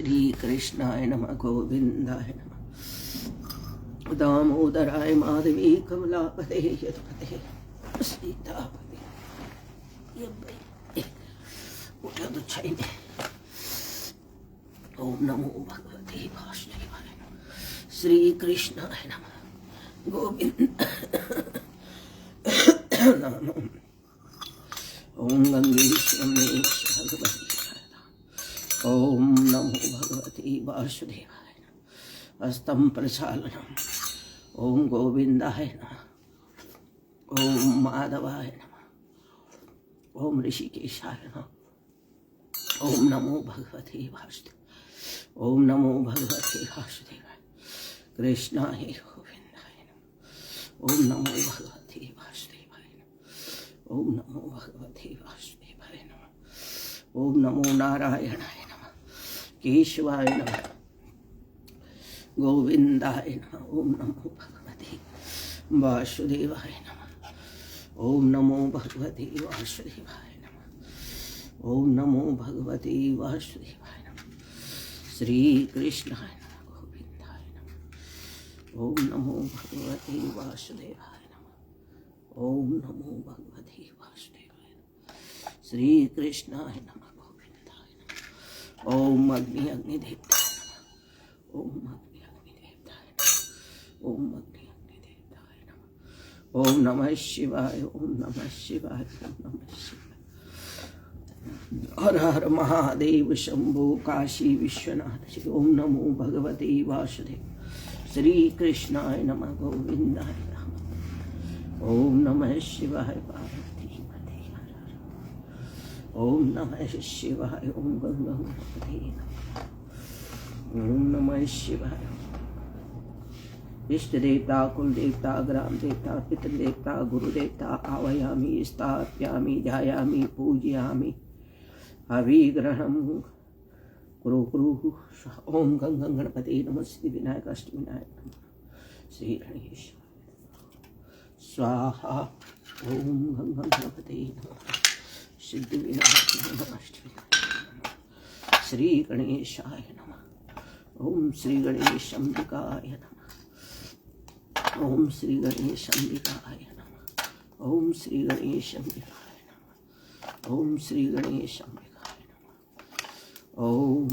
श्री कृष्णाय नमः गोविंदाय नमः दामोदराय माधवी कमलापते यदुपते सीतापते उठा तो चाहिए। ओम नमो भगवते वासुदेवाय श्री कृष्णाय नमः गोविंद नमो। ओम गंगेश्वरेश्वर भगवती ओम नमो भगवते वासुदेवाय हस्तं प्रचालनम्। ओम गोविंदाय नमः ओम माधवाय नमः ओम ऋषिकेशाय नमः ओम नमो भगवते वासुदेवाय ओम नमो भगवते वासुदेवाय कृष्णाय गोविंदाय नमः ओम नमो भगवते वासुदेवाय ओम नमो भगवते वासुदेवाय नमः ओम नमो नारायणाय नमः केशवाय नमः गोविंदाय नमः ओम नमो भगवते वासुदेवाय नमः ओम नमो भगवते वासुदेवाय नमः ओम नमो भगवते वासुदेवाय नमः श्री कृष्णाय नमः गोविंदाय नमः ओम नमो भगवते वासुदेवाय नमः ओम नमो भगवते वासुदेवाय नमः श्री कृष्णाय नमः गोविंदाय नमः ओम अग्नि अग्निदेवताय नमः ओम अग्नि अग्निदेवताय नमः ओम अग्नि अग्निदेवताय नमः ओम नमः शिवाय ओम नमः शिवाय ओम नमः शिवाय। हर हर महादेव शंभो काशी विश्वनाथ श्री ओम नमो भगवते वासुदेव श्री कृष्णाय नमः गोविंदाय नमः ओम नमः शिवाय पार्वती पते हर हर ओम नमः शिवाय ओम गंगपते ओम नमः शिवाय। इष्ट देवता कुल देवता ग्राम देवता पितृदेवता गुरुदेवता आवायामि स्थापयामि ध्यायामि पूजयामि अभिग्रहणं कुरु कुरु। ओम गंग गणपते नमः सिद्धि विनायक अष्ट विनायक नमः श्री गणेश स्वाहा। ओम गंग गणपते नमः सिद्धि विनायक नमः अष्ट विनायक नमः श्री गणेशाय नमः ओम श्री गणेश अंबिकाय नमः ओम श्री गणेश अंबिकाय नमः ओम श्री गणेश अंबिकाय नमः ओम श्री गणेश अंबिकाय नमः ओम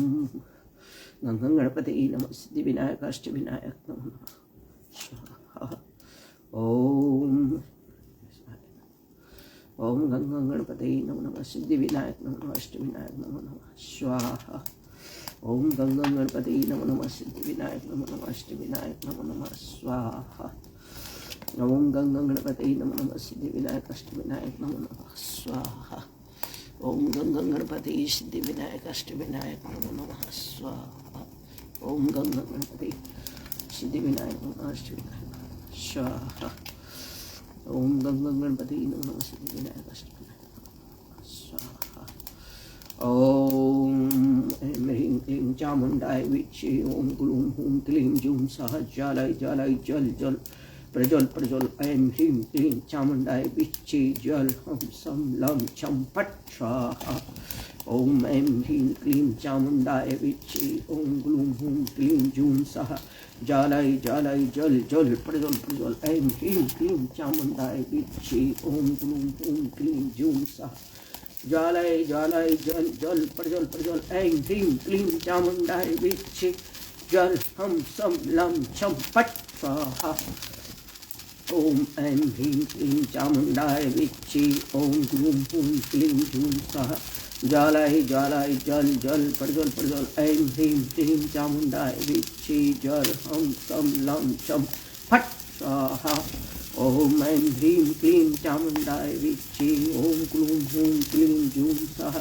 गंगं गणपते नमः सिद्धि विनायक अष्ट विनायक नमः स्वाहा। ओम गंगं गणपते नमः सिद्धि विनायक नमः अष्ट विनायक नमः स्वाहा। ओम गंगं गणपते नमः सिद्धि विनायक नमः अष्ट विनायक नमः स्वाहा। ओम गंगं गणपते नमः सिद्धि विनायक अष्ट विनायक नमः स्वाहा। ओम गंगं गणपते सिद्धि विनायक अष्ट विनायक नमः स्वाहा। ओम गंगं गणपते सिद्धि विनायक नमः अष्ट विनायक स्वाहा। ओम गंगं गणपते नमः सिद्धि विनायक अष्ट विनायक स्वाहा। ओम ऐं ह्रीं क्लीं चामुण्डाय विच्चे ओम ग्लूं हूं क्लीं जूं सः ज्वालाय ज्वालाय जल जल प्रज्वल प्रज्वल ऐं ह्रीं क्लीं चामुण्डाय विच्चे जल हम सम लं छं फट् स्वाहा। ओम ऐं ह्रीं क्लीं चामुण्डाय विच्चे ओम ग्लूं हूं क्लीं जूं सः ज्वालाय ज्वालाय जल जल प्रज्वल प्रज्वल ऐं ह्रीं क्लीं चामुण्डाय विच्चे ओम ग्लूं हूं क्लीं जूं सः ज्वालाय ज्वालाय जल जल प्रज्वल प्रज्वल ऐं ह्रीं क्लीं चामुण्डाय विच्चे जल हम सम लं छं फट् स्वाहा। ओम ऐं ह्रीं क्लीं चामुण्डाय विच्चे ओम ग्लूं हूं क्लीं जूं सः ज्वालाय ज्वालाय जल जल प्रज्वल प्रज्वल ऐं ह्रीं क्लीं चामुण्डाय विच्चे जल हम सम लं छं फट् स्वाहा। ओम ऐं ह्रीं क्लीं चामुण्डाय विच्चे ओम ग्लूं हूं क्लीं जूं सः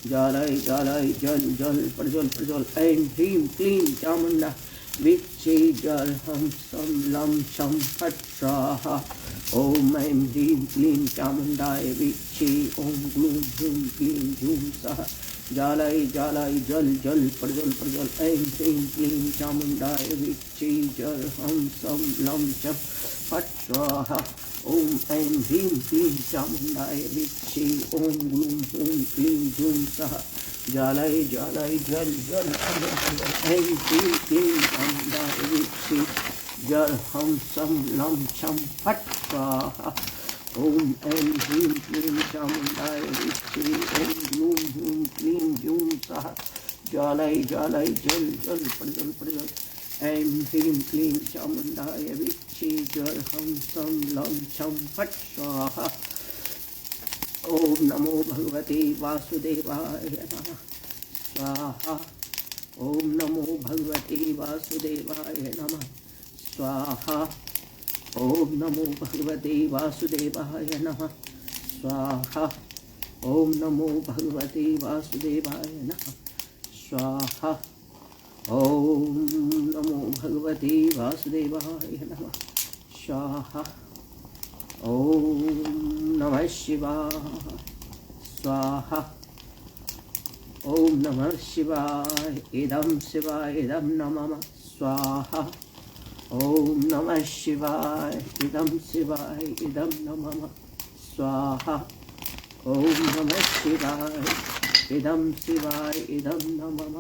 ज्वालाय ज्वालाय जल जल प्रज्वल प्रज्वल ऐं ह्रीं क्लीं चामुण्डाय विच्चे जल हम सम लं छं फट् स्वाहा। ओम ऐं ह्रीं क्लीं चामुण्डाय विच्चे ओम ग्लूं हूं क्लीं जूं सः ज्वालाय ज्वालाय जल जल प्रज्वल प्रज्वल ऐं ह्रीं क्लीं चामुण्डाय विच्चे जल हम सम लं छं फट् स्वाहा। ओम ऐं ह्रीं क्लीं चामुण्डाय विच्चे ओम ग्लूं हूं क्लीं जूं सः ज्वालाय ज्वालाय ज्वल ज्वल ऐं ह्रीं क्लीं चामुण्डाय विच्छि जल हम सम लं छं फट् स्वाहा। ॐ ऐं ह्रीं क्लीं चामुण्डाय विच्छि ऐं ग्लूं हूं क्लीं जूं सः ज्वालाय ज्वालाय जल जल प्रज्वल प्रज्वल ऐं ह्रीं क्लीं चामुण्डाय विच्छि जल हम सम लं छं फट् स्वाहा। ॐ नमो भगवते वासुदेवाय नमः स्वाहा। ॐ नमो भगवते वासुदेवाय नमः स्वाहा। ॐ नमो भगवते वासुदेवाय नमः स्वाहा। ॐ नमो भगवते वासुदेवाय नमः स्वाहा। ॐ नमो भगवते वासुदेवाय नमः स्वाहा। ॐ नमः शिवाय स्वाहा। ॐ नमः शिवाय इदं शिवाय इदं नमः स्वाहा। ॐ नमः शिवाय इदं शिवाय इदं नमः स्वाहा। ॐ नमः शिवाय इदं शिवाय इदं नमः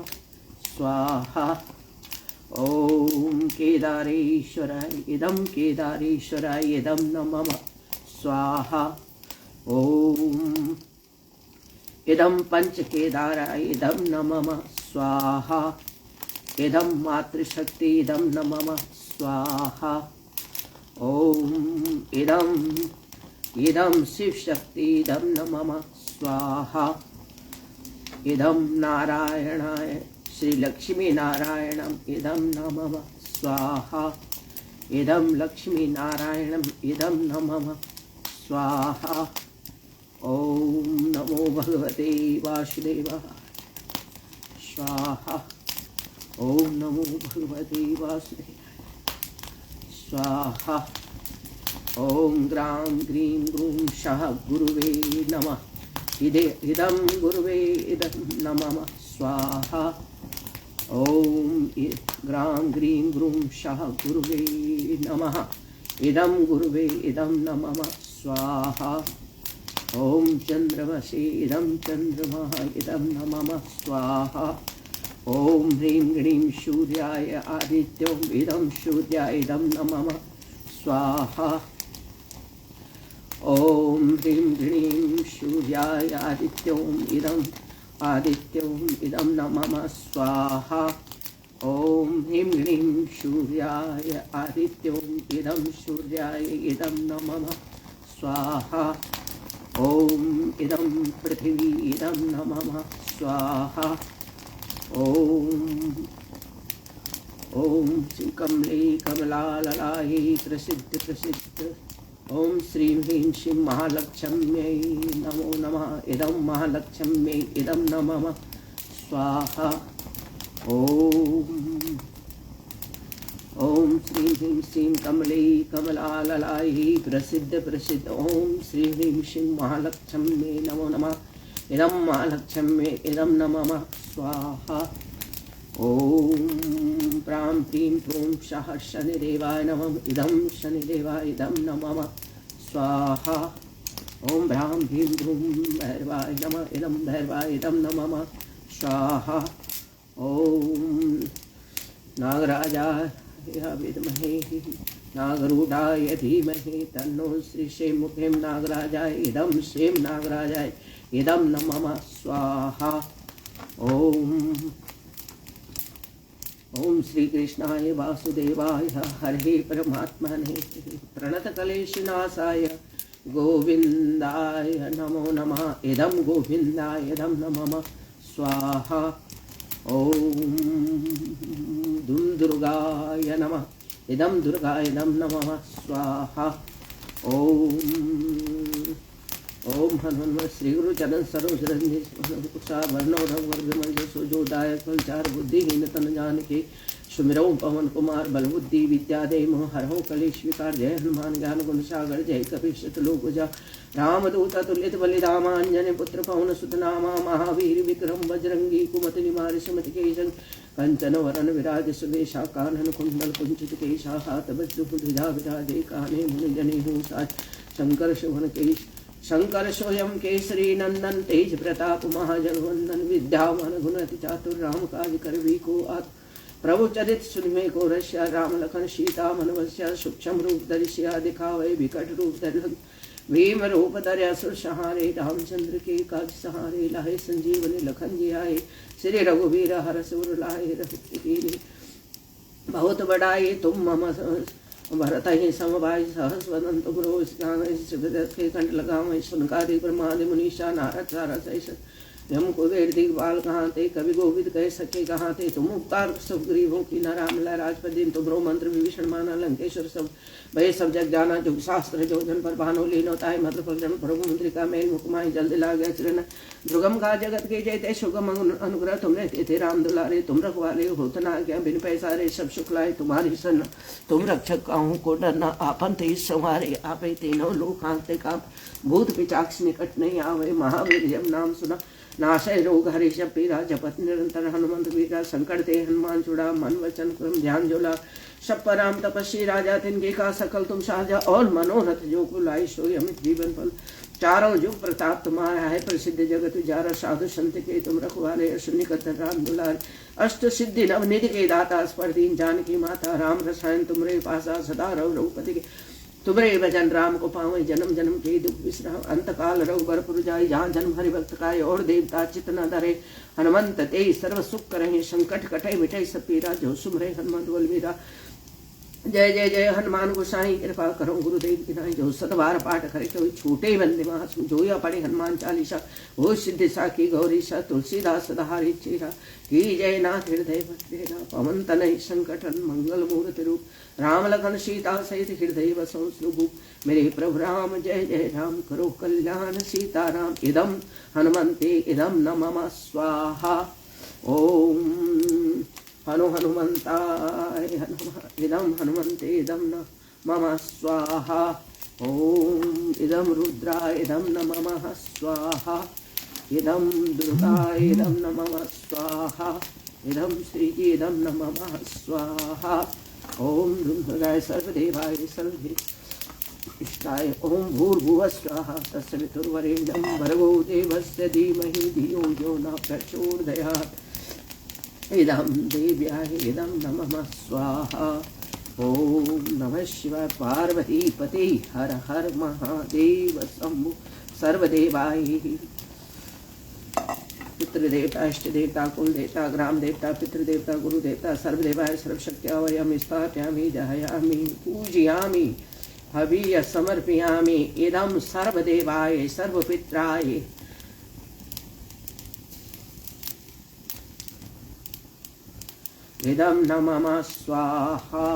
स्वाहा। ॐ केदारेश्वराय इदं केदारेश्वराय इदं नमः स्वाहा। ॐ इदं पंचकेदाराय इदं नमः स्वाहा। इदं मातृशक्ति इदं नमः स्वाहा। ॐ इदं शिवशक्ति इदं नमः स्वाहा। इदं नारायणाय श्री लक्ष्मी नारायणम् इदं नमः स्वाहा। इदं लक्ष्मी नारायणम् इदं नमः स्वाहा। ॐ नमो भगवते वासुदेवाय स्वाहा। ॐ नमो भगवते वासुदेवाय स्वाहा। ॐ ग्रां ग्रीं ग्रूं शः गुरुवे नमः इदं गुरुवे इदं नमः स्वाहा। ॐ ग्रां ग्रीं ग्रूं शः गुरुवे नमः इदं गुरुवे इदं नमः स्वाहा। ॐ चन्द्रमसि इदं चन्द्रमा इदं नमः स्वाहा। ॐ ह्रीं ह्रीं सूर्याय आदित्यों इदं सूर्याय इदं नमः स्वाहा। ॐ ह्रीं ह्रीं सूर्याय आदित्यों इदं इदं नमः स्वाहा। ॐ ह्रीं ह्रीं सूर्याय आदित्यों इदं सूर्याय इदं नमः स्वाहा। ॐ इदं पृथिवी इदं नमः स्वाहा। ॐ कमले कमलाललायै प्रसिद्ध प्रसिद्ध ॐ श्रीं ह्रीं श्रीं महालक्ष्म्यै नमो नमः इदं महालक्ष्म्यै इदं नमः स्वाहा। ॐ श्रीं ह्रीं श्रीं कमले कमलाललायै प्रसिद्ध प्रसिद्ध ॐ श्रीं ह्रीं श्रीं महालक्ष्म्यै नमो नमः इदं महालक्ष्म्यै इदं नमः स्वाहा। ॐ प्रां प्रीं प्रूं शः शनिदेवाय नमः इदं शनिदेवाय इदं नमः स्वाहा। ॐ भ्रां भीं भ्रूं भैरवाय नमः इदं भैरवाय इदं नमः स्वाहा। ॐ नागराजाय विद्महे नागरूढाय धीमहि तन्नो श्री श्रीमुखीं नागराजाय इदं श्रीं नागराजाय इदं नमः स्वाहा। ॐ श्री कृष्णाय वासुदेवाय हरे परमात्मने प्रणतकलेशनाशाय गोविन्दाय नमो नमः इदं गोविन्दाय इदं नमः स्वाहा। ॐ दुर्गाय नमः इदं दुर्गाय इदं नमः स्वाहा। ॐ हनुमन् श्री गुरु चरण सरोज रंजि कुशा वर्णो रघुवर्गमंज सुजोदाय कुलचार बुद्धिहीन तन जानके सुमिरौ पवन कुमार बल बुद्धि विद्या दे मोह हरहु कलेश विकार जय हनुमान ज्ञान गुण सागर जय कपीश लोकजा रामदूत तुल्यत बलिरामांजन पुत्र पवन सुत नामा महावीर विक्रम बजरंगी कुमति निवार सुमति केशं कंचन वरण विराज सुवेशा कानन कुंडल कुंचित केशा हाथ वज्र ध्वजा विराजे काने मुनि जने हूँ साज शंकर शोभन केश शंकर स्वयं केसरी नंदन तेज प्रताप महाजगवंदन विद्यावान गुण अति चातुर राम काज कर को आत प्रभु चरित सुनमे को रस्या राम लखन सीता मनवस्या सूक्ष्म रूप दर्शिया दिखावे विकट रूप धर भीम रूप धर्या सुर सहारे रामचंद्र के काज सहारे लाहे संजीवनी लखन जी आए श्री रघुवीर हर सुर लाए रघुवीर बहुत बड़ाई तुम मम भरत ही समवाय सहस्वदन तुम रोज के कंठ लगाओ सुनकादि ब्रह्मादि मुनीषा नारद सारस यम कुबेर दिग्बाल कहाँ थे कवि गोविंद कह सके कहाँ थे तुम उपकार सब गरीबों की न राम राजपति तुमरो मंत्र विभीषण माना लंकेश्वर सब भय सब जग जाना जो शास्त्र जो जन पर भानो लीन होता है मत्र पर प्रभु मंत्री का मेल मुकमाई जल्द ला गया चरण दुर्गम का जगत के जयते सुगम अनुग्रह तुम रहते थे राम दुलारे तुम रखवाले होत ना क्या बिन पैसारे सब सुख लाए तुम्हारी सन तुम रक्षक काहू को डरना आपन ते संवारे आपे तीनों लोग कांते काम भूत पिचाक्ष निकट नहीं आवे महावीर जब नाम सुना नाशय रोग हरि जप पीरा जपत निरंतर हनुमंत वीरा संकट ते हनुमान चुड़ा मन वचन क्रम ध्यान जोला सब पराम तपस्वी राजा तिनके का सकल तुम साजा और मनोरथ जो को लाई सोई अमित जीवन फल चारों युग प्रताप तुम्हारा है प्रसिद्ध जगत उजारा साधु संत के तुम रखवाले सुनिकत राम दुलारे अष्ट सिद्धि नवनिधि के दाता स्पर्धीन जानकी माता राम रसायन तुमरे पासा सदा रघुपति के तुमरे भजन राम को पावे जन्म जन्म के दुख विश्राम अंत काल रघुबर जाय जहाँ जन्म हरि भक्त काय और देवता चित न धरे हनुमंत ते सर्व सुख करहि संकट कटे मिटे सब पीरा जो सुमरे हनुमंत बलवीरा जय जय जय हनुमान गोसाई कृपा करो गुरुदेव की नाई जो सतबार पाठ करे तो छूटे बंदे महासु जोया पढ़े हनुमान चालीसा वो सिद्धि साखी गौरी सा तुलसीदास सदाहारी चेरा की जय नाथ हृदय भद्रेना पवन तनय संकटन मंगल मूर्ति रूप राम लखन सीता सहित हृदय वसो सुभु मेरे प्रभु राम जय जय राम करो कल्याण सीता राम इदम हनुमंते इदम न मम स्वाहा ओम हनु हनुमंताय इदम हनुमंते इदम न मम स्वाहा ओम इदम रुद्राय इदम न मम स्वाहा इदम दुर्गाय इदम न मम स्वाहा इदम श्रीजी इदम न मम स्वाहा ओम दुर्गाय सर्वदेवाय सर्वे इष्टाय ओम भूर्भुवः स्वाहा तस्य वितुर्वरेण्यं भर्गो देवस्य धीमहि धियो यो न प्रचोदयात् इदं देव्याय इदं नमः स्वाहा ओम नमः शिवाय पार्वती पते हर हर महादेव शंभु सर्वदेवाय पितृदेवता इष्ट देवता कुल देवता ग्राम देवता पितृदेवता गुरु देवता सर्वदेवाय सर्वशक्त्या वयं स्थापयामि जहयामि पूजयामि हविय समर्पयामि इदं सर्वदेवाय सर्वपित्राय इदं न मम स्वाहा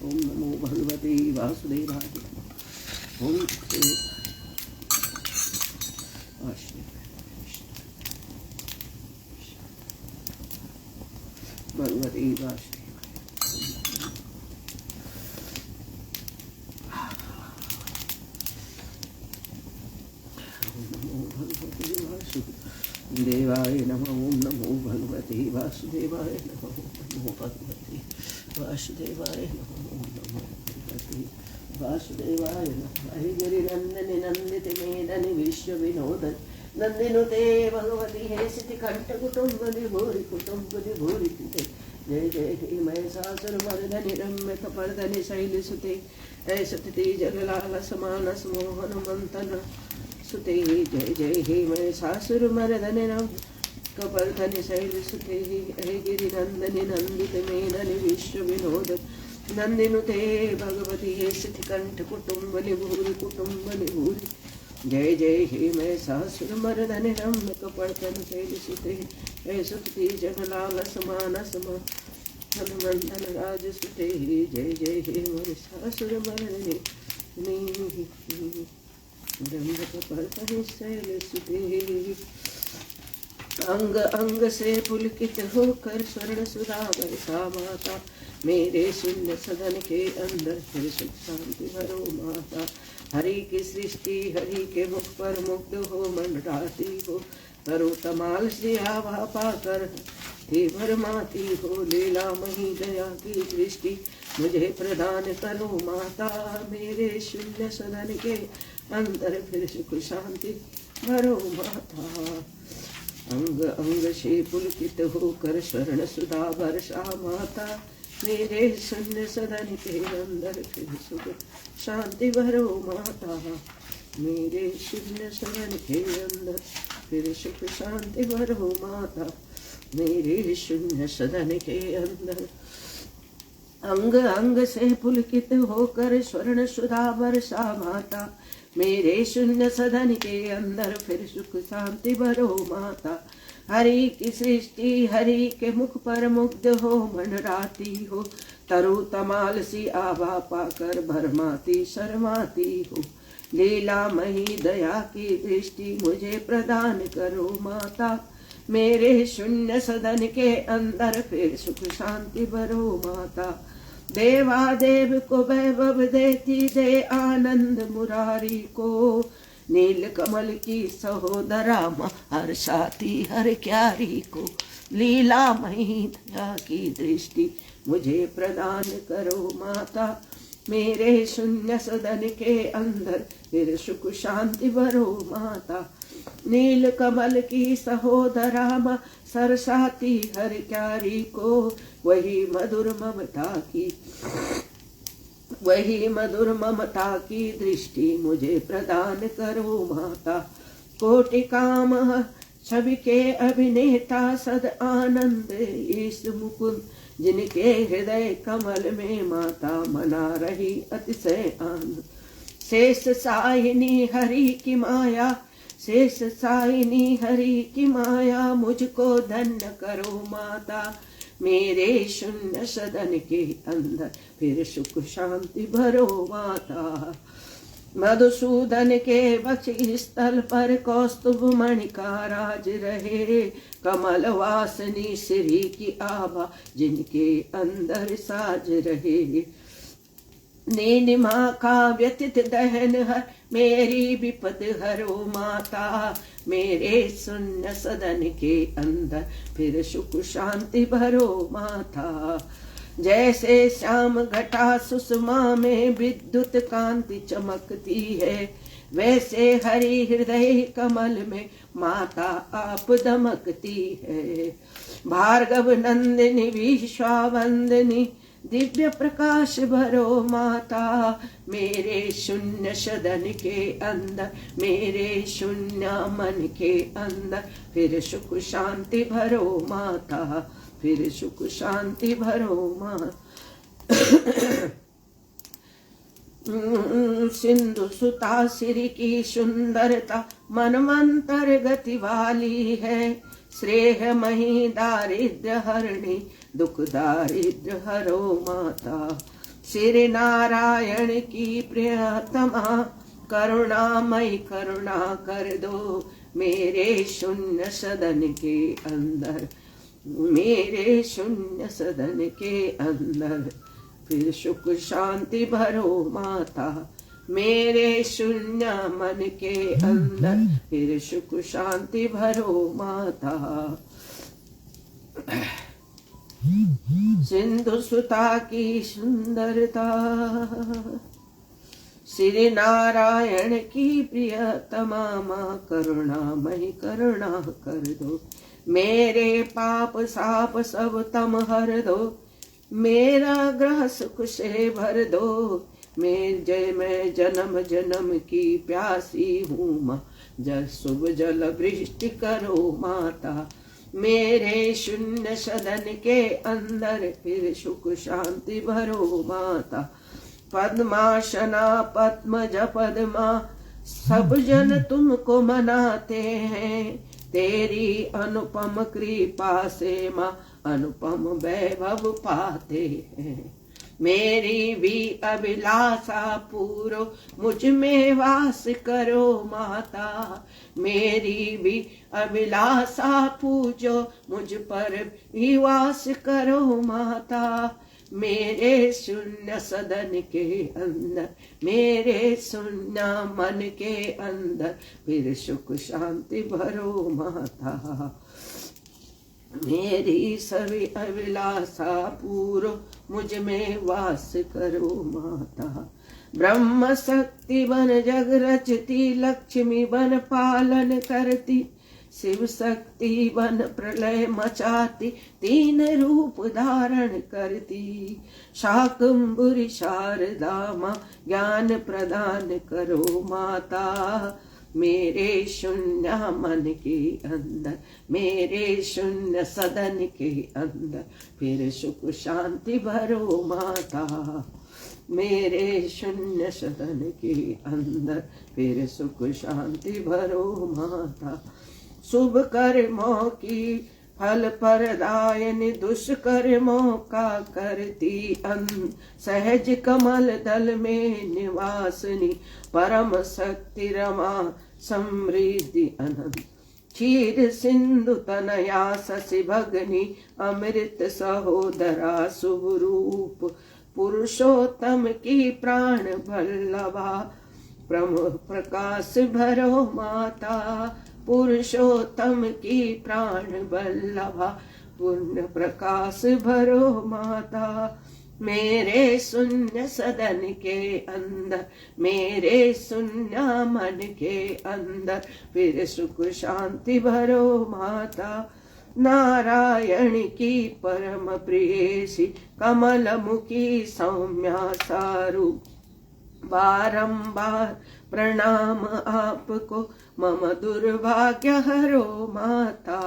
ओम नमो भगवते वासुदेवाय ओम भगवते वासुदेवाय देवाय नमः ओम नमो भगवते वासुदेवाय नमः नमो भगवते वासुदेवाय नमः ओम नमो भगवते वासुदेवाय नमः हे गिरिनंदनि नंदित मेदनि विश्व विनोदन नंदिनुते भगवती हे सिद्धि कंठ कुटुंबनि भूरि कुटुंबनि भूरि ते जय जय हे महिषासुर मर्दनि रम्य कपर्दनि शैल सुते जय सतति जगलाल समान मोहन मंथन सुते जय जय हे महिषासुर मर्दनि कपर्दनि शैल सुते हे गिरिनंदनि नंदित मेदनि विश्व विनोद नंदिनुते भगवती हे सिद्धि कंठ कुटुंबनि भूरि कुटुंबनि भूरि जय जय हे महिषासुर मर्दनि कपर्दनि शैल सुते हे सुतति जगलाल समान सम हनुमंथन राज सुते जय जय हे महिषासुर मर्दनि अंग अंग से पुलकित होकर स्वर्ण सुधा बरसा माता मेरे शून्य सदन के अंदर फिर सुख शांति भरो माता हरि की सृष्टि हरि के मुख पर मुग्ध हो मंडराती हो करो कमाल से आवा पाकर हे भरमाती हो लीला मही दया की दृष्टि मुझे प्रदान करो माता मेरे शून्य सदन के अंदर फिर सुख शांति भरो माता। अंग अंग से पुलकित होकर स्वर्ण सुधा वर्षा माता, मेरे शून्य सदन के अंदर फिर सुख शांति भरो माता। मेरे शून्य सदन के अंदर फिर सुख शांति भरो माता। मेरे शून्य सदन के अंदर अंग अंग से पुलकित होकर स्वर्ण सुधा वर्षा माता, मेरे शून्य सदन के अंदर फिर सुख शांति भरो माता। हरि की सृष्टि हरि के मुख पर मुग्ध हो मंडराती हो, तरु तमाल सी आभा पाकर भरमाती शर्माती हो। लीला मही दया की दृष्टि मुझे प्रदान करो माता, मेरे शून्य सदन के अंदर फिर सुख शांति भरो माता। देवादेव को वैभव देती दे आनंद मुरारी को, नील कमल की सहोदरा हर्षाती हर क्यारी को। लीला मही दया की दृष्टि मुझे प्रदान करो माता, मेरे शून्य सदन के अंदर फिर सुख शांति भरो माता। नील कमल की सहोदरा माँ सरसाती हर क्यारी को, वही मधुर ममता की दृष्टि मुझे प्रदान करो माता। कोटि काम छवि के अभिनेता सद आनंद ईश मुकुंद, जिनके हृदय कमल में माता मना रही अतिशय आनंद। शेष साइनी हरि की माया, शेष साइनी हरि की माया, मुझको धन्य करो माता, मेरे शून्य सदन के अंदर फिर सुख शांति भरो माता। मधुसूदन के वक्ष स्थल पर कौस्तुभ मणि का राज रहे, कमल वासनी श्री की आभा जिनके अंदर साज रहे। नीलिमा का व्यतीत दहन हर मेरी विपद हरो माता, मेरे शून्य सदन के अंदर फिर सुख शांति भरो माता। जैसे श्याम घटा सुषमा में विद्युत कांति चमकती है, वैसे हरि हृदय कमल में माता आप दमकती है। भार्गव नंदिनी विश्वावंदिनी दिव्य प्रकाश भरो माता, मेरे शून्य सदन के अंदर, मेरे शून्य मन के अंदर फिर सुख शांति भरो माता, फिर सुख शांति भरो माता। सिंधु सुता सिर की सुंदरता मनमंतर गति वाली है, श्रेय मही दारिद्र्य हरणी दुख दारिद्र्य हरो माता। श्री नारायण की प्रियतमा करुणामयी करुणा कर दो, मेरे शून्य सदन के अंदर, मेरे शून्य सदन के अंदर फिर सुख शांति भरो माता, मेरे शून्य मन के अंदर फिर सुख शांति भरो माता। सिंधु सुता की सुंदरता, श्री नारायण की प्रियतमा माँ करुणामयी करुणा कर दो, मेरे पाप साप सब तम हर दो, मेरा ग्रह सुख से भर दो। मैं जन्म जन्म की प्यासी हूँ माँ, जल शुभ जल वृष्टि करो माता, मेरे शून्य सदन के अंदर फिर सुख शांति भरो माता। पद्मासना पद्मज पद्मा सब जन तुमको मनाते हैं, तेरी अनुपम कृपा से माँ अनुपम वैभव पाते हैं। मेरी भी अभिलाषा पूरो मुझ में वास करो माता, मेरी भी अभिलाषा पूजो मुझ पर भी वास करो माता, मेरे शून्य सदन के अंदर, मेरे शून्य मन के अंदर फिर सुख शांति भरो माता। मेरी सभी अभिलाषा पूरो मुझ में वास करो माता, ब्रह्म शक्ति बन जग रचती, लक्ष्मी बन पालन करती, शिव शक्ति बन प्रलय मचाती, तीन रूप धारण करती। शाकंभरी शारदा माँ ज्ञान प्रदान करो माता, मेरे शून्य मन के अंदर, मेरे शून्य सदन के अंदर, फिर सुख शांति भरो माता, मेरे शून्य सदन के अंदर, फिर सुख शांति भरो माता। शुभ कर्मों की फल प्रदायनि, दुष्कर्मों का करती अंत, सहज कमल दल में निवासनी, परम शक्ति रमा समृद्धि अनंत, क्षीर सिंधु तनया शशि भगनी, अमृत सहोदरा शुभ रूप, पुरुषोत्तम की प्राण वल्लभा, प्रमुख प्रकाश भरो माता, पुरुषोत्तम की प्राण वल्लभा, पूर्ण प्रकाश भरो माता। मेरे शून्य सदन के अंदर, मेरे शून्य मन के अंदर, फिर सुख शांति भरो माता। नारायण की परम प्रेयसी, कमल मुखी सौम्या सारू, बारंबार प्रणाम आपको, मम दुर्भाग्य हरो माता।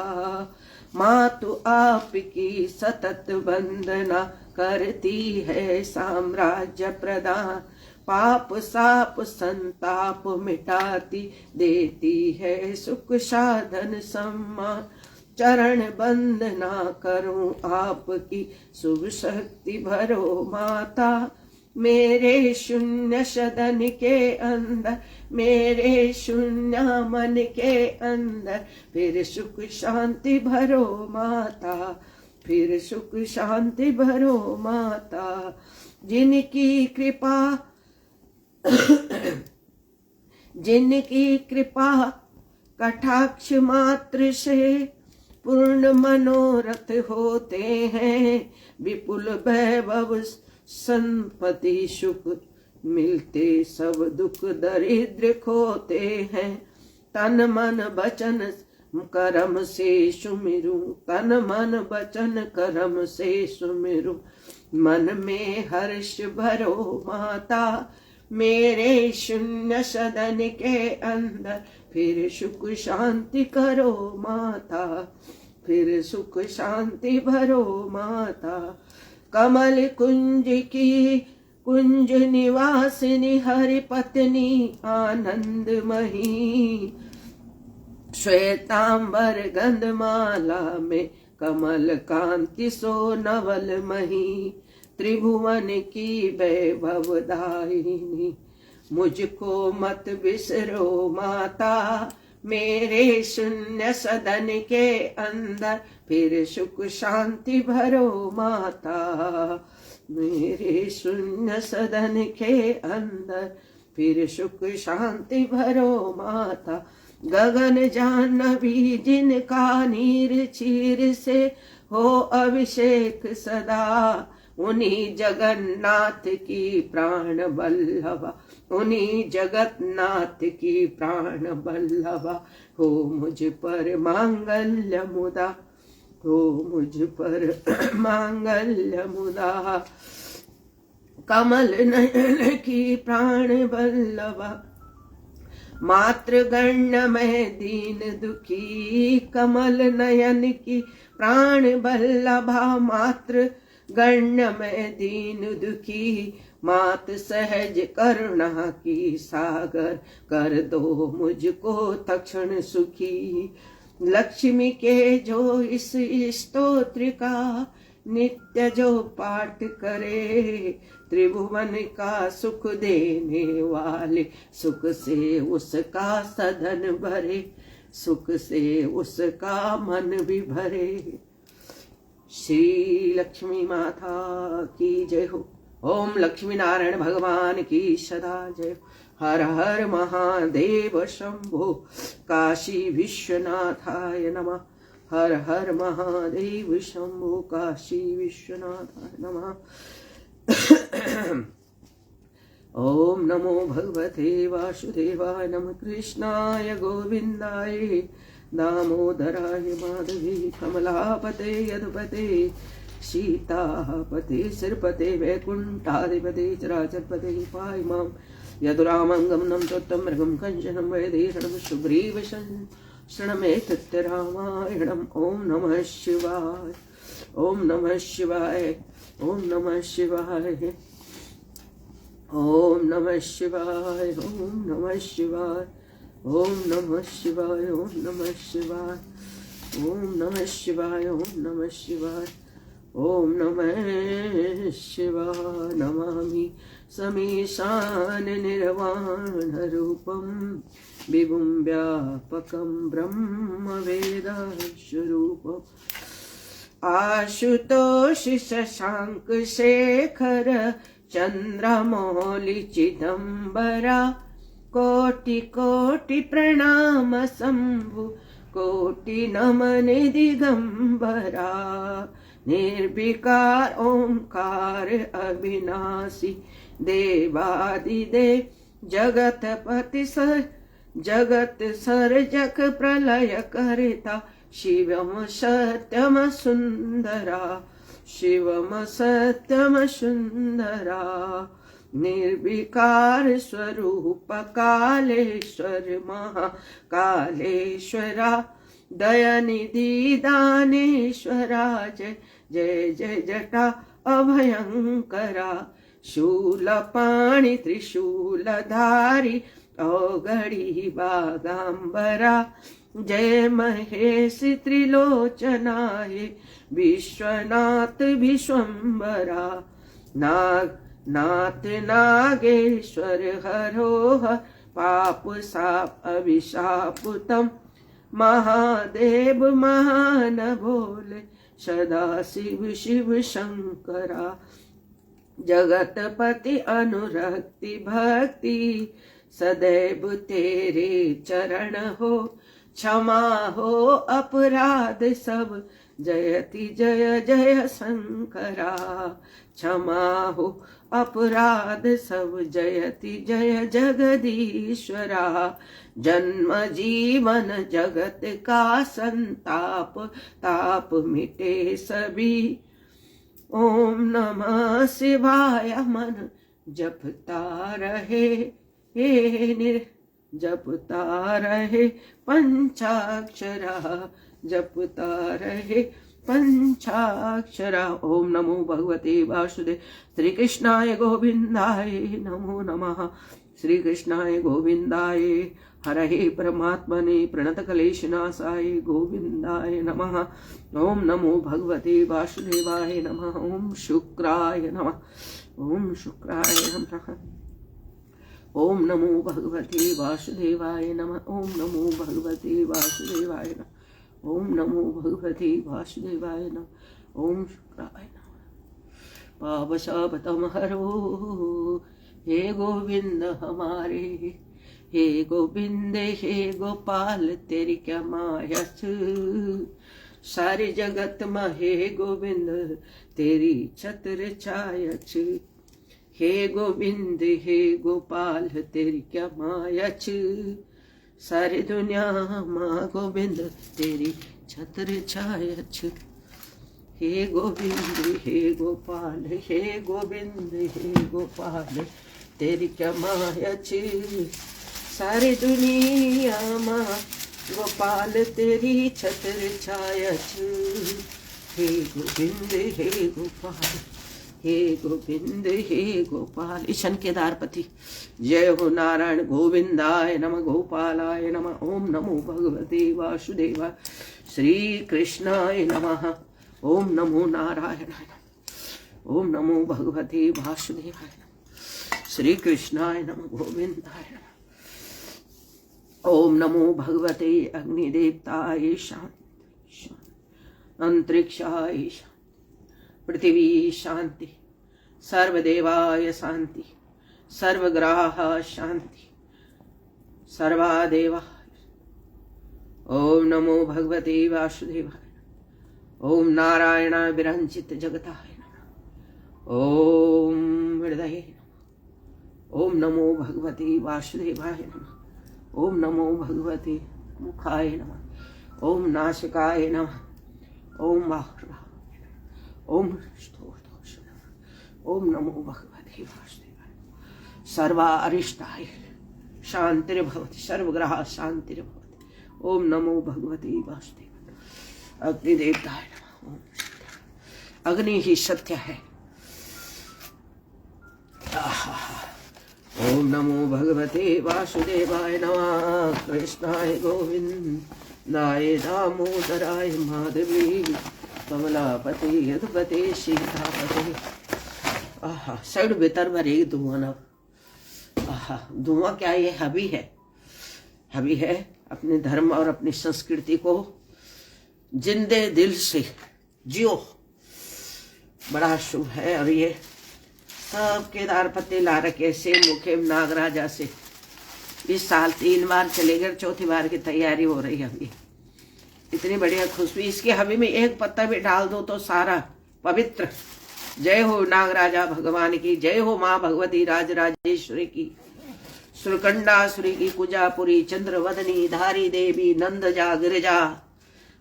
मातु आपकी सतत वंदना, करती है साम्राज्य प्रदान, पाप साप संताप मिटाती, देती है सुख साधन सम्मान। चरण वंदना करूं आपकी, शुभ शक्ति भरो माता, मेरे शून्य सदन के अंदर, मेरे शून्य मन के अंदर, फिर सुख शांति भरो माता, फिर सुख शांति भरो माता। जिनकी कृपा जिनकी कृपा कटाक्ष मात्र से पूर्ण मनोरथ होते हैं, विपुल वैभव संपत्ति सुख मिलते, सब दुख दरिद्र खोते हैं। तन मन वचन कर्म से सुमिरूं, तन मन वचन कर्म से सुमिरूं, मन में हर्ष भरो माता, मेरे शून्य सदन के अंदर, फिर सुख शांति करो माता, फिर सुख शांति भरो माता। कमल कुंज की कुंज निवासिनी, हरि पत्नी आनंदमयी, श्वेतांबर गंधमाला में कमल कांति सो नवल मही, त्रिभुवन की वैभवदायिनी, मुझको मत बिसरो माता, मेरे शून्य सदन के अंदर, फिर सुख शांति भरो माता, मेरे शून्य सदन के अंदर, फिर सुख शांति भरो माता। गगन जानवी जिनका नीर चीर से हो अभिषेक सदा, उन्हीं जगन्नाथ की प्राण वल्लभा, उन्हीं जगन्नाथ की प्राण वल्लभा, हो मुझ पर मांगल्य मुदा, हो मुझ पर मांगल्य मुदा। कमल नयन की प्राण वल्लभा, मात्र गण्य में दीन दुखी, कमल नयन की प्राण वल्लभा, मात्र गण्य में दीन दुखी, मात सहज करुणा की सागर, कर दो मुझको तक्षण सुखी। लक्ष्मी के जो इस स्तोत्र का नित्य जो पाठ करे, त्रिभुवन का सुख देने वाले, सुख से उसका सदन भरे, सुख से उसका मन भी भरे। श्री लक्ष्मी माता की जय हो। ओम लक्ष्मी नारायण भगवान की सदा जय हो। हर हर महादेव शंभो, काशी विश्वनाथाय नमः। हर हर महादेव शंभो, काशी विश्वनाथाय नमः। ओम नमो भगवते वासुदेवाय नमः। कृष्णाय गोविंदाय दामोदराय माधवी कमलापते यदुपते सीतापते श्रीपते वैकुंठाधिपते चराचरपते पाहि मां यदुरामंगमनं त्वत्तं मृगं कंचनं वैदेशनं सुग्रीवशरणमेतत् रामायणम्। ओम नमः शिवाय, ओम नमः शिवाय, ओम नमः शिवाय, ओम नमः शिवाय, ओम नमः शिवाय, ओम नमः शिवाय, ओम नमः शिवाय, ओम नमः शिवाय, ओम नमः शिवाय, ओम नमः शिवाय। नमामि समीशान निर्वाण रूपम विभुं व्यापकं ब्रह्म वेद स्वरूपम् आशुतोष शशांक शेखर चंद्रमौलि चिदंबरा कोटि कोटि प्रणाम शंभु कोटि नमन दिगंबरा निर्विकार ओंकार अविनाशी देवादिदेव जगतपति जगत सर्जक प्रलय करता शिवम सत्यम सुंदरा शिवम सत्यम सुंदरा निर्विकार स्वरूप कालेश्वर महाकालेश्वरा दयानिधि दानेश्वरा जय जय जय जटा अभयंकरा शूलपाणि त्रिशूलधारी औगड़ी बागांबरा जय महेश त्रिलोचनाय विश्वनाथ विश्वंबरा नाथ नागेश्वर हरोह पाप साप अभिशापुतम महादेव महान भोले सदा शिव शिव शंकरा जगतपति अनुरक्ति भक्ति सदैव तेरे चरण हो क्षमा हो अपराध सब जयति जय जय शंकरा क्षमा हो अपराध सब जयति जय जगदीश्वरा जन्म जीवन जगत का संताप ताप मिटे सभी ओम नमः शिवाय मन जपता रहे जपता रहे पंचाक्षरा जपता रहे पंचाक्षरा। ओम नमो भगवते वासुदेव श्री कृष्णाय गोविंदाय नमो नमः। श्री कृष्णाय गोविंदाय हरहे परमात्मने प्रणत क्लेशनाशाय गोविंदाय नमः। ओम नमो भगवते वासुदेवाय नमः। ओम शुक्राय नमः। ओम शुक्राय नमः। ओम नमो भगवते वासुदेवाय नमः। ओम नमो भगवते वासुदेवाय नमः। ओम नमो भगवते वासुदेवाय नमः। ओम शुक्राय नमः। पावशापतम हरो हे गोविंद हमारे हे गोविंद हे गोपाल तेरी क्या माया सारी जगत में हे गोविंद तेरी छत्र छाया हे गोविंद हे गोपाल तेरी क्या माया सारी दुनिया माँ गोविंद तेरी छत्र छाया हे गोविंद हे गोपाल हे गोविंद हे गोपाल तेरी क्या माया सारी दुनिया माँ गोपाल तेरी छत्र छाया हे गोविंद हे गोपाल हे गोविंद हे गोपाल। ईशन केदारपति जय हो नारायण गोविंदाय नमः गोपालाय नमः। ओम नमो भगवते वासुदेवाय श्री कृष्णाय नमः। ओम नमो नारायणाय नमः। ओम नमो भगवते वासुदेवाय नमः। श्री कृष्णाय नमः गोविंदाय नमः। ओम नमो भगवते अग्निदेवताय शांति अंतरिक्षाय शांति पृथ्वी शांति सर्वदेवाय शांति सर्वग्रह शांति सर्वादेवा। ओम नमो भगवते वासुदेवाय। ओम नारायणाय विरंचित जगताय नमः। ओम हृदय ओम नमो भगवते वासुदेवाय नमः। ओम नमो भगवते मुखाय नमः। ओम नासिकाय नमः। ओम बाहुर्भावाय नमः। ओम स्तोत्रदोष नमः। ओम नमो भगवते वासुदेवाय। सर्वा अरिष्टाय शांतिर्भवति, सर्वग्रह शांतिर्भवति। ओम नमो भगवते वासुदेवाय। अग्निदेवताय नमः। ओम अग्नि ही सत्य है। ओम नमो भगवते वासुदेवाय नमः। कृष्णाय गोविंदाय दामोदराय माधवी कमलापते यदुपते सीतापते। साइड भीतर भरे धुआं ना। धुआं क्या ये हबी है, हबी है। अपने धर्म और अपनी संस्कृति को जिंदे दिल से जियो, बड़ा शुभ है। और ये सब केदार पत्ते ला रखे से मुखे नागराजा से। इस साल 3 बार चले गए, चौथी बार की तैयारी हो रही है अभी। इतनी बढ़िया खुशबू इसकी हबी में एक पत्ता भी डाल दो तो सारा पवित्र। जय हो नागराजा भगवान की, जय हो माँ भगवती राजराजेश्वरी की, सुरकंडासुरी की, कुजापुरी चंद्रवदनी धारी देवी नंदजा गिरिजा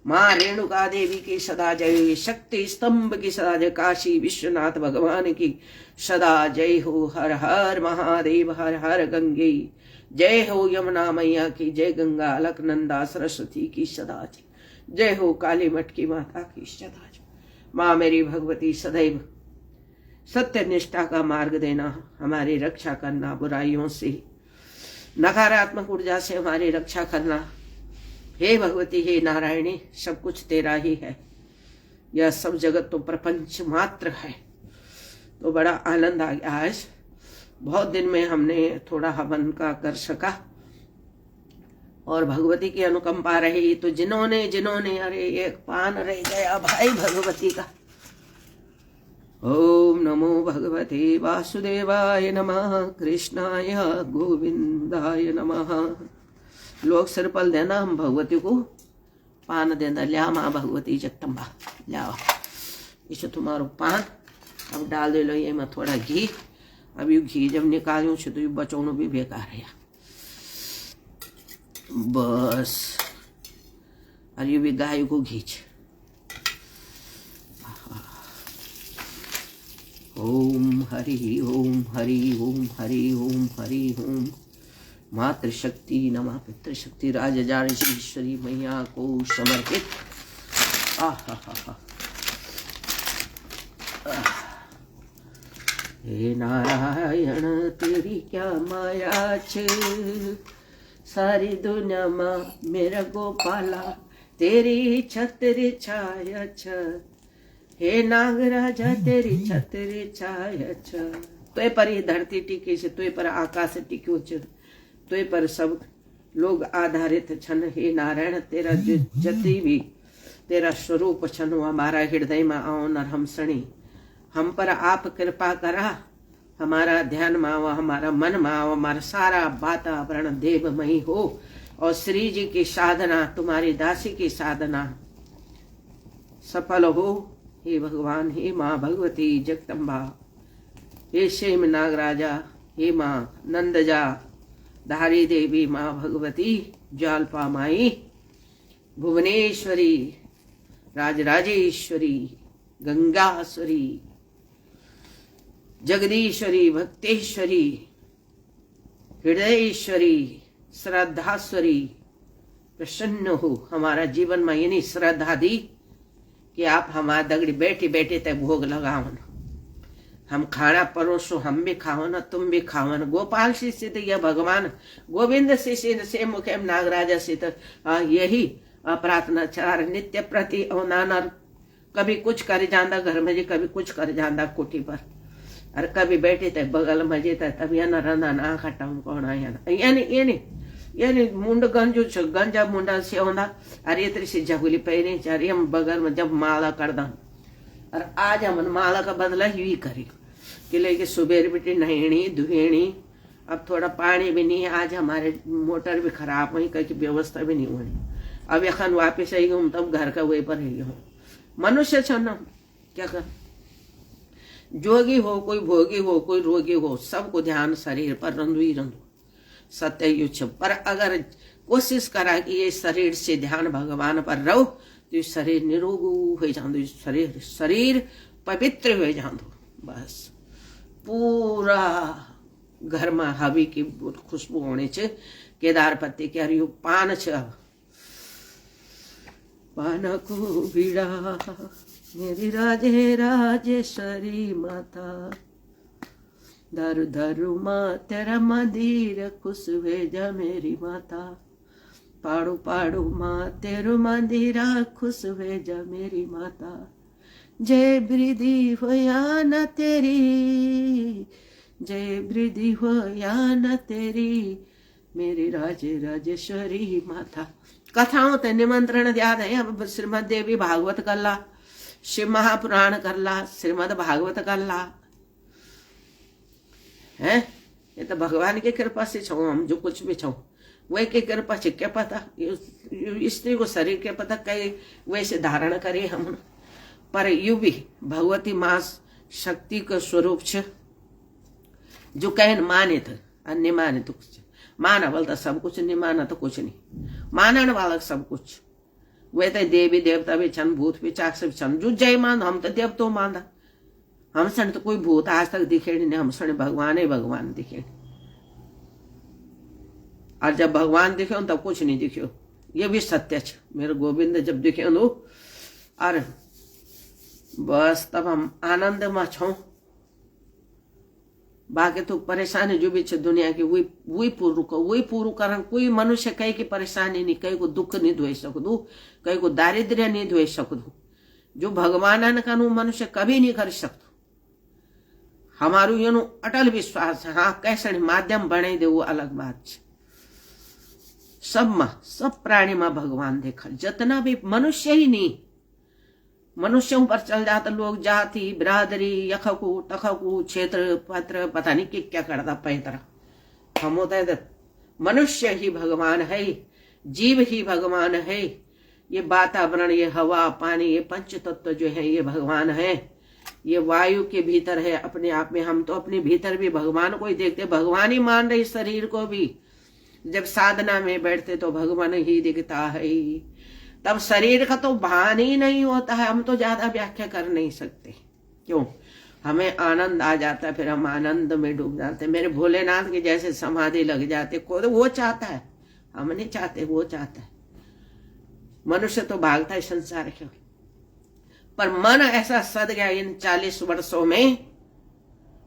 माँ रेणुका देवी की सदा जय, शक्ति स्तंभ की सदा जय, काशी विश्वनाथ भगवान की सदा जय हो। हर हर महादेव, हर हर गंगे जय हो। यमुना मैया की जय, गंगा अलकनंदा सरस्वती की सदा जय, जय हो। काली मठ की माता की सदा जय। माँ मेरी भगवती सदैव सत्य निष्ठा का मार्ग देना, हमारी रक्षा करना, बुराइयों से नकारात्मक ऊर्जा से हमारी रक्षा करना। हे भगवती, हे नारायणी, सब कुछ तेरा ही है। यह सब जगत तो प्रपंच मात्र है। तो बड़ा आनंद आ गया आज। बहुत दिन में हमने थोड़ा हवन का कर सका और भगवती की अनुकंपा रही। तो जिन्होंने जिन्होंने अरे एक पान रह गया भाई भगवती का। ओम नमो भगवते वासुदेवाय नमः। कृष्णाय गोविंदाय नमः। लोग सिरपल देना, हम भगवती को पान देना। लिया माँ भगवती जगदम्बा, लिया इसे तुम्हारो पान। अब डाल दे लो ये में थोड़ा घी। अब यू घी जब निकालू छे तो यू बचौनो भी बेकार है बस। और ये भी गाय को घीच। ओम हरि ओम हरि ओम हरि ओम हरि ओम। मातृशक्ति नमः, पितृशक्ति राजराजेश्वरी मैया को समर्पित। हे नारायण तेरी क्या माया छे, सारी दुनिया में मेरा गोपाला तेरी छतरी छाया छ। हे नागराजा तेरी छतरी छाया छ। तो पर ही धरती टिकी से, तो पर आकाश टिक्यो छ, तो पर सब लोग आधारित छन। हे नारायण तेरा जति भी तेरा स्वरूप छन, हमारा हृदय में आओ नर हम सणी। हम पर आप कृपा करा, हमारा ध्यान में आओ, हमारा मन में आओ, हमारा सारा वातावरण देवमयी हो। और श्री जी की साधना, तुम्हारी दासी की साधना सफल हो। हे भगवान, हे माँ भगवती जगदम्बा, हे शेम नागराजा, हे माँ नंदजा धारी देवी, माँ भगवती जालपा माई, भुवनेश्वरी, राजराजेश्वरी, गंगाश्वरी, जगदीश्वरी, भक्तेश्वरी, हृदयेश्वरी, श्रद्धाश्वरी, प्रसन्न हो। हमारा जीवन में ये नहीं श्रद्धा दी कि आप हमारे दगड़ी बैठी बैठे तक भोग लगाओ न, हम खाना परोसो, हम भी खाओ न, तुम भी खाओ न। गोपाल से तो यह भगवान गोविंद से मुखे नागराजा से तो यही प्रार्थना चार नित्य प्रति अवनानर। कभी कुछ कर जांदा घर में जी, कभी कुछ कर जांदा कोठी पर, और कभी बैठे तक बगल में जेता तब या न रंदा ना खटा कौन आया यानी मुंड गंजो गंजा मुंडा से होंदा। अरे इतनी सी जगुली पहने चारे हम बगल में जब माला कर दा, और आज हम माला का बदला ही करी कि लेके सुबह बेटी नहेणी धुएणी। अब थोड़ा पानी भी नहीं है, आज हमारे मोटर भी खराब हुई, कहीं व्यवस्था भी नहीं हुई। अब यखन वापिस आई हूँ, तब घर का वही पर ही हूँ। मनुष्य छ न, क्या कर जोगी हो, कोई भोगी हो, कोई रोगी हो, सबको ध्यान शरीर पर रंधु ही रंधु सत्य युच्छ। पर अगर कोशिश करा कि ये शरीर से ध्यान भगवान पर रहो तो शरीर निरोग हो जांदो, शरीर पवित्र हो जांदो। बस पूरा घर में हवी की खुशबू होनी छे। केदार पत्ती के हरियो पान छे। पान को बीड़ा मेरी राजे राजेश्वरी माता, धरु धरु माँ तेरा मंदिर खुश वे जा मेरी माता, पाड़ू पाड़ू माँ तेरो मंदिरा खुश वे जा मेरी माता, जय वृद्धि हो या न तेरी, जय वृद्धि हो या न तेरी मेरी राजे राजेश्वरी माता। कथाओं ते निमंत्रण दिया है। अब श्रीमद देवी भागवत कर ला, शिव महापुराण कर ला, श्रीमद भागवत कर ला है। ये तो भगवान की कृपा से छो, हम जो कुछ भी छो वही की कृपा से। क्या पता स्त्री को शरीर के पता कई वैसे धारण करे हम, पर यू भी भगवती मां शक्ति का स्वरूप छ। जो कहन माने थे अन्य माने तो कुछ माना बोलता सब कुछ, नहीं माना तो कुछ नहीं। मानने वाला सब कुछ। वे तो देवी देवता भी छन, भूत पिचाक भी छन, जो जय मान। हम तो देव तो मानदा, हम सन तो कोई भूत आज तक दिखे नहीं, हम सन भगवान ही भगवान दिखे। और जब भगवान दिखे तब कुछ नहीं दिखे, ये भी सत्य छ। मेरे गोविंद जब दिखे और बस तब हम आनंद में छो। बाकी तो परेशानी जो भी छे दुनिया की वही पूरू कारण। कोई मनुष्य कहीं की परेशानी नहीं, कहीं को दुख नहीं धोई सकदू, कहीं को दारिद्र्य नहीं धोई सकदू। जो भगवान का मनुष्य कभी नहीं कर सकतो। हमारू ये अटल विश्वास है। हाँ कैसे माध्यम बने दे वो अलग बात है। सब प्राणी में भगवान देखा, जितना भी मनुष्य ही नहीं, मनुष्यों पर चल जाता लोग जाति बिरादरी यखकू तखकू क्षेत्र पत्र पता नहीं क्या करता पैतरा। हम होता है मनुष्य ही भगवान है, जीव ही भगवान है। ये वातावरण, ये हवा पानी, ये पंच तत्व जो है ये भगवान है। ये वायु के भीतर है अपने आप में। हम तो अपने भीतर भी भगवान को ही देखते, भगवान ही मान रहे शरीर को भी। जब साधना में बैठते तो भगवान ही दिखता है, तब शरीर का तो भान ही नहीं होता है। हम तो ज्यादा व्याख्या कर नहीं सकते, क्यों? हमें आनंद आ जाता है, फिर हम आनंद में डूब जाते। मेरे भोलेनाथ के जैसे समाधि लग जाते। खुद वो चाहता है, हम नहीं चाहते, वो चाहता है। मनुष्य तो भागता है संसार के, पर मन ऐसा सद गया इन 40 वर्षों में।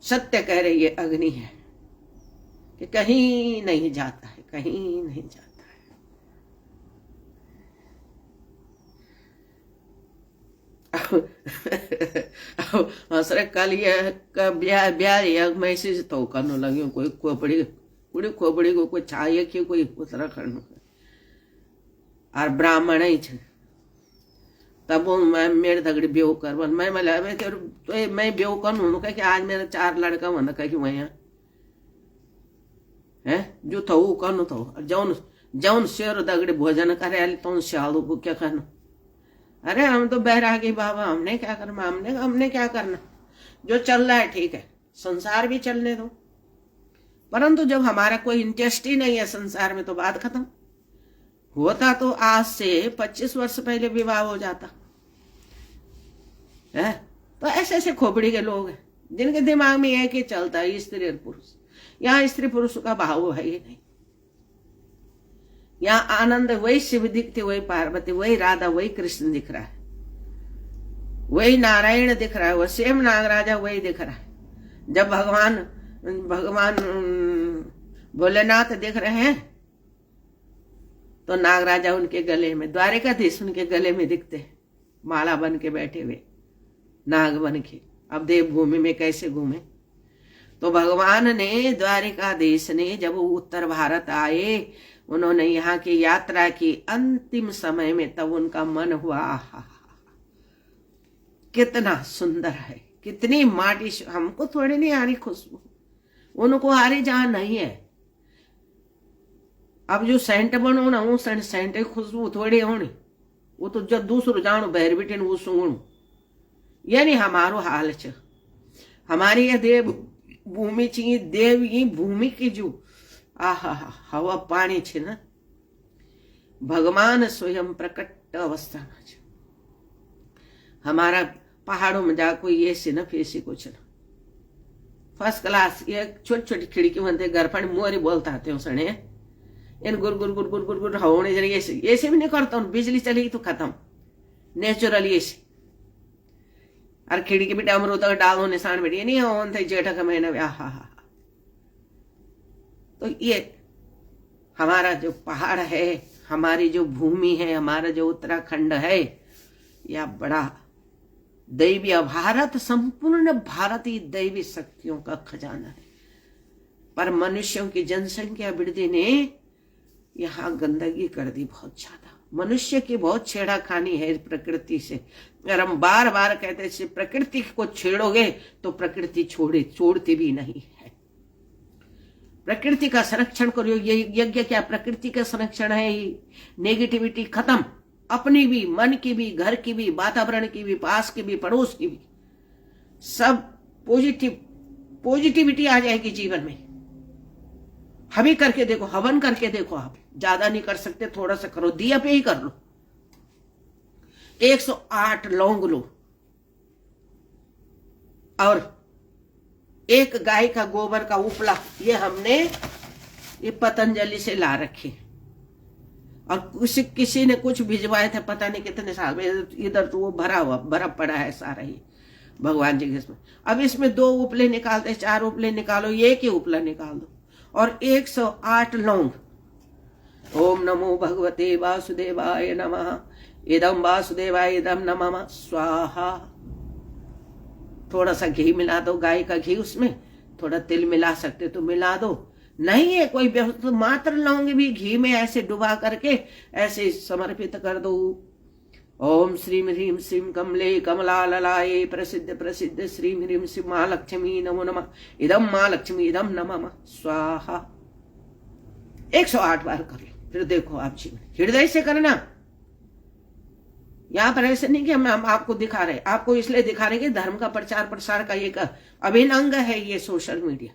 सत्य कह रही ये अग्नि है कि कहीं नहीं जाता है, कहीं नहीं जाता है। कल ये मैसेज तो करने लगी कोई खोपड़ी को कोई छाए की कोई उत्तराखंड और ब्राह्मण ही छे। तब मैं मेरे दगड़ी ब्यो करवन मैं तो मैं ब्यो करूँ कह आज मेरा 4 लड़का वंदा कह वही है जो थो कनु थो जौन शेर दगड़ी भोजन करे तो श्यालू को क्या करना। अरे हम तो बैरागी बाबा, हमने क्या करना, हमने क्या करना। जो चल रहा है ठीक है, संसार भी चलने दो। परंतु जब हमारा कोई इंटरेस्ट ही नहीं है संसार में तो बात खत्म। होता तो आज से 25 वर्ष पहले विवाह हो जाता है। तो ऐसे ऐसे खोपड़ी के लोग हैं जिनके दिमाग में एक ही चलता है, स्त्री और पुरुष। यहाँ स्त्री पुरुष का भाव है ही नहीं। यहाँ आनंद वही शिव दिखते, वही पार्वती, वही राधा, वही कृष्ण दिख रहा है, वही नारायण दिख रहा है, वह सेम नागराजा वही दिख रहा है। जब भगवान भोलेनाथ दिख रहे हैं तो नागराजा उनके गले में, द्वारिकाधीश उनके गले में दिखते हैं, माला बन के बैठे हुए, नाग बन के। अब देवभूमि में कैसे घूमे? तो भगवान ने, द्वारिकाधीश ने जब वो उत्तर भारत आए, उन्होंने यहाँ की यात्रा की अंतिम समय में, तब उनका मन हुआ कितना सुंदर है, कितनी माटी। हमको थोड़ी नहीं आ रही खुशबू, उनको आ रही जहां नहीं है। अब जो सेंट बनो ना, वो सेंट की खुशबू थोड़ी होनी, वो तो जब दूसरो जानो बहर बिटे वो सूंघणु। यानी हमारो हाल छ। हमारी यह देव भूमि चाहिए, देव ये भूमि की जो आहा हवा पानी छे ना, भगवान स्वयं प्रकट अवस्था में छे। हमारा पहाड़ों में जा कोई ऐसी न फैसी कुछ न, फर्स्ट क्लास। ये छोटी छोटी खिड़की बनते घर पर मोरी बोलता आते हो सने इन गुर गुर गुर गुर गुर गुर होने जरिए ऐसे भी नहीं करता हूँ। बिजली चलेगी तो खत्म, नेचुरली ऐसे। और खिड़की भी अमरूद का डालो निशान बैठी नहीं हो थे जेठ का महीना में। हा हा। तो ये हमारा जो पहाड़ है, हमारी जो भूमि है, हमारा जो उत्तराखंड है, यह बड़ा दैवी, भारत संपूर्ण भारतीय दैवी शक्तियों का खजाना है। पर मनुष्यों की जनसंख्या वृद्धि ने यहाँ गंदगी कर दी बहुत ज्यादा। मनुष्य की बहुत छेड़ाखानी है प्रकृति से। अगर हम बार बार कहते हैं प्रकृति को छेड़ोगे तो प्रकृति छोड़ती भी नहीं है। प्रकृति का संरक्षण करो। ये यज्ञ क्या प्रकृति का संरक्षण है? नेगेटिविटी खत्म, अपनी भी, मन की भी, घर की भी, वातावरण की भी, पास की भी, पड़ोस की भी, सब पॉजिटिविटी आ जाएगी जीवन में। हवी करके देखो, हवन करके देखो। आप ज्यादा नहीं कर सकते, थोड़ा सा करो, दिया पे ही कर लो। 108 लौंग लो और एक गाय का गोबर का उपला, ये हमने ये पतंजलि से ला रखे। और किसी ने कुछ भिजवाए थे, पता नहीं कितने साल में। इधर तो वो भरा पड़ा है सारा ही भगवान जी के इसमें। अब इसमें 2 उपले निकालते, 4 उपले निकालो, एक ही उपला निकाल दो और 108 लौंग। ओम नमो भगवते वासुदेवाय नमः, इदम वासुदेवाय इदम नमः स्वाहा। थोड़ा सा घी मिला दो, गाय का घी, उसमें थोड़ा तिल मिला सकते तो मिला दो, नहीं है कोई तो मात्र लौंग भी घी में ऐसे डुबा करके ऐसे समर्पित कर दो। ओम श्रीम ह्रीम श्रीम कमले कमला ललाये प्रसिद्ध प्रसिद्ध श्रीम ह्रीम श्री महालक्ष्मी नमो नमः, इदम महालक्ष्मी इदम नमः स्वाहा। 108 बार कर लो, फिर देखो आप जीवन हृदय से करना। यहां पर ऐसे नहीं कि हम आपको दिखा रहे, आपको इसलिए दिखा रहे कि धर्म का प्रचार प्रसार का एक अभिन्न अंग है ये सोशल मीडिया।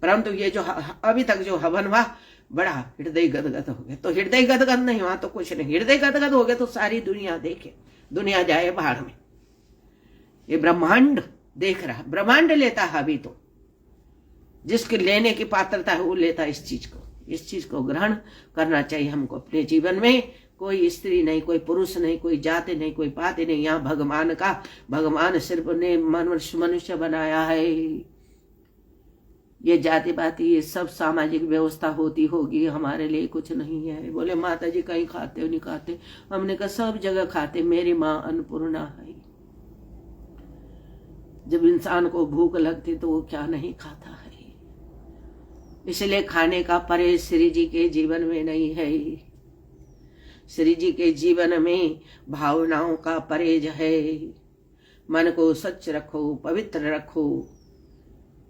परंतु ये जो अभी तक जो हवन हुआ, बड़ा हृदय गदगद हो गया। तो हृदय गदगद नहीं हुआ तो कुछ नहीं, हृदय गदगद हो गया तो सारी दुनिया देखे, दुनिया जाए बाहर में। ये ब्रह्मांड देख रहा, ब्रह्मांड लेता है अभी तो। जिसके लेने की पात्रता है वो लेता है इस चीज को। इस चीज को ग्रहण करना चाहिए हमको अपने जीवन में। कोई स्त्री नहीं, कोई पुरुष नहीं, कोई जाति नहीं, कोई पाति नहीं। यहाँ भगवान सिर्फ ने मनुष्य बनाया है। ये जाति बाती ये सब सामाजिक व्यवस्था होती होगी, हमारे लिए कुछ नहीं है। बोले माता जी कहीं खाते हो नहीं खाते? हमने कहा सब जगह खाते, मेरी माँ अन्नपूर्णा है। जब इंसान को भूख लगती तो वो क्या नहीं खाता है। इसलिए खाने का परहेज श्री जी के जीवन में नहीं है। श्री जी के जीवन में भावनाओं का परहेज है। मन को स्वच्छ रखो, पवित्र रखो।